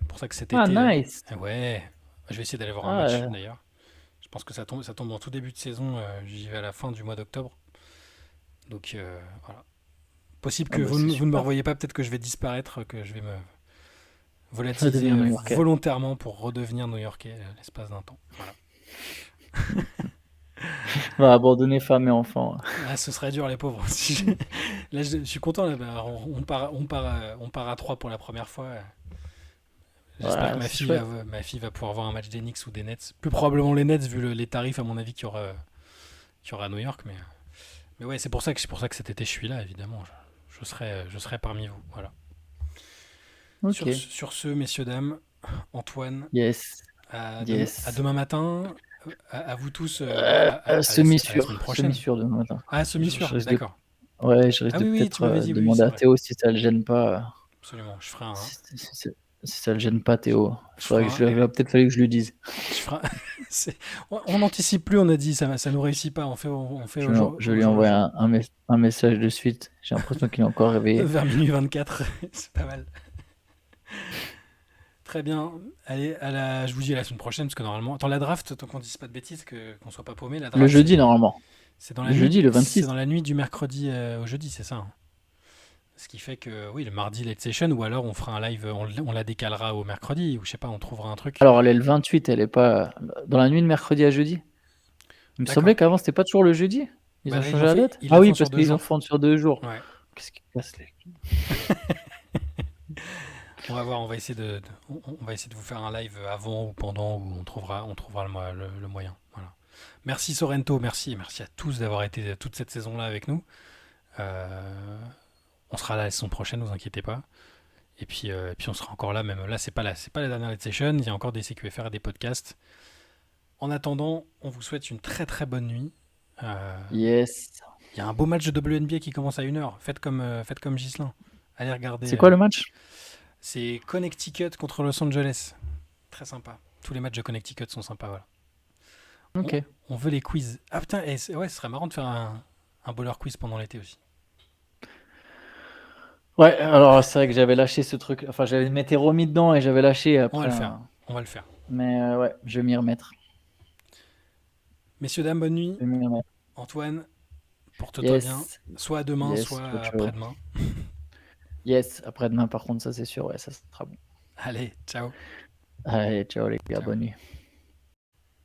pour ça que cet
Ah,
été.
nice.
Ouais. Je vais essayer d'aller voir un
Ah,
match d'ailleurs. Je pense que ça tombe en tout début de saison. J'y vais à la fin du mois d'octobre. Donc, voilà. Possible
ah
que
bah, c'est
vous ne me
super.
revoyez pas, peut-être que je vais disparaître, que je vais me
Ça
volatiliser
devient new-yorkais.
volontairement pour redevenir new-yorkais l'espace d'un temps. Voilà.
Va abandonner femme et enfants.
Ah, ce serait dur, les pauvres. Là, je suis content. Là, bah, on part à 3 pour la première fois. J'espère que
Ouais, c'est chouette.
ma fille va pouvoir voir un match des Knicks ou des Nets. Plus probablement les Nets, vu les tarifs, à mon avis, qu'il y aura à New York. Mais ouais, c'est pour ça que cet été, je suis là, évidemment. Je serai parmi vous. Voilà.
Ok.
Sur ce, messieurs, dames, Antoine,
Yes.
à
Yes.
demain matin. À vous tous, à la semaine
Semi-sûr.
prochaine.
Semi-sûr demain matin.
Ah,
Je
semi-sûr,
risque de...
d'accord.
Ouais, je risque
Ah
de
oui, oui, tu
peut-être
m'avais dit, oui, oui,
demander
c'est
à
vrai.
Théo si ça le gêne pas.
Absolument, je ferai un.
Si ça le gêne pas, Théo.
Je ferai un.
Il va peut-être fallu que je lui dise.
Je ferai on n'anticipe plus, on a dit, ça nous réussit pas. On fait
Je
au
lui
jour le
envoie
jour.
un message de suite. J'ai l'impression qu'il est encore réveillé.
Vers minuit 24, c'est pas mal. Très bien. Allez, je vous dis à la semaine prochaine, parce que normalement. Attends, la draft, tant qu'on dise pas de bêtises, qu'on soit pas paumé, la
Le
draft,
jeudi, normalement.
c'est dans la
Le
nuit,
jeudi, le
c'est
26.
dans la nuit du mercredi au jeudi, c'est ça, hein. Ce qui fait que, oui, le mardi, late session, ou alors on fera un live, on la décalera au mercredi, ou je sais pas, on trouvera un truc.
Alors, elle est le 28, elle est pas dans la nuit de mercredi à jeudi. Il me semblait
D'accord.
qu'avant, c'était pas toujours le jeudi. Ils
Bah
ont
là,
changé la date?
ils
Ah
la
oui,
font sur
parce
deux
qu'ils en
jours.
font sur 2 jours.
Ouais.
Qu'est-ce qui casse les...
On va voir, on va essayer de vous faire un live avant ou pendant, où on trouvera le moyen. Voilà. Merci Sorrento, merci à tous d'avoir été toute cette saison-là avec nous. Euh, on sera là la saison prochaine, ne vous inquiétez pas. Et puis on sera encore là, même là, c'est pas la dernière late session, il y a encore des CQFR et des podcasts. En attendant, on vous souhaite une très très bonne nuit. Euh,
Yes.
Il y a un beau match de WNBA qui commence à 1h. Faites comme Ghislain. Allez regarder.
C'est quoi le match?
C'est Connecticut contre Los Angeles. Très sympa. Tous les matchs de Connecticut sont sympas, voilà. On,
Ok.
on veut les quiz. Ah putain, ouais, ce serait marrant de faire un bowler quiz pendant l'été aussi.
Ouais, alors c'est vrai que j'avais lâché ce truc. Enfin, j'avais m'étais remis dedans et j'avais lâché
On va
après.
le faire. On va le faire.
Mais ouais, je vais m'y remettre.
Messieurs, dames, bonne nuit.
Je vais m'y remettre.
Antoine, porte-toi bien.
Yes.
Soit à demain,
Yes.
soit
Ciao, ciao.
après-demain.
Yes. Après-demain, par contre, ça c'est sûr. Ouais, ça sera bon.
Allez, ciao.
Allez, ciao les gars.
Ciao.
Bonne nuit.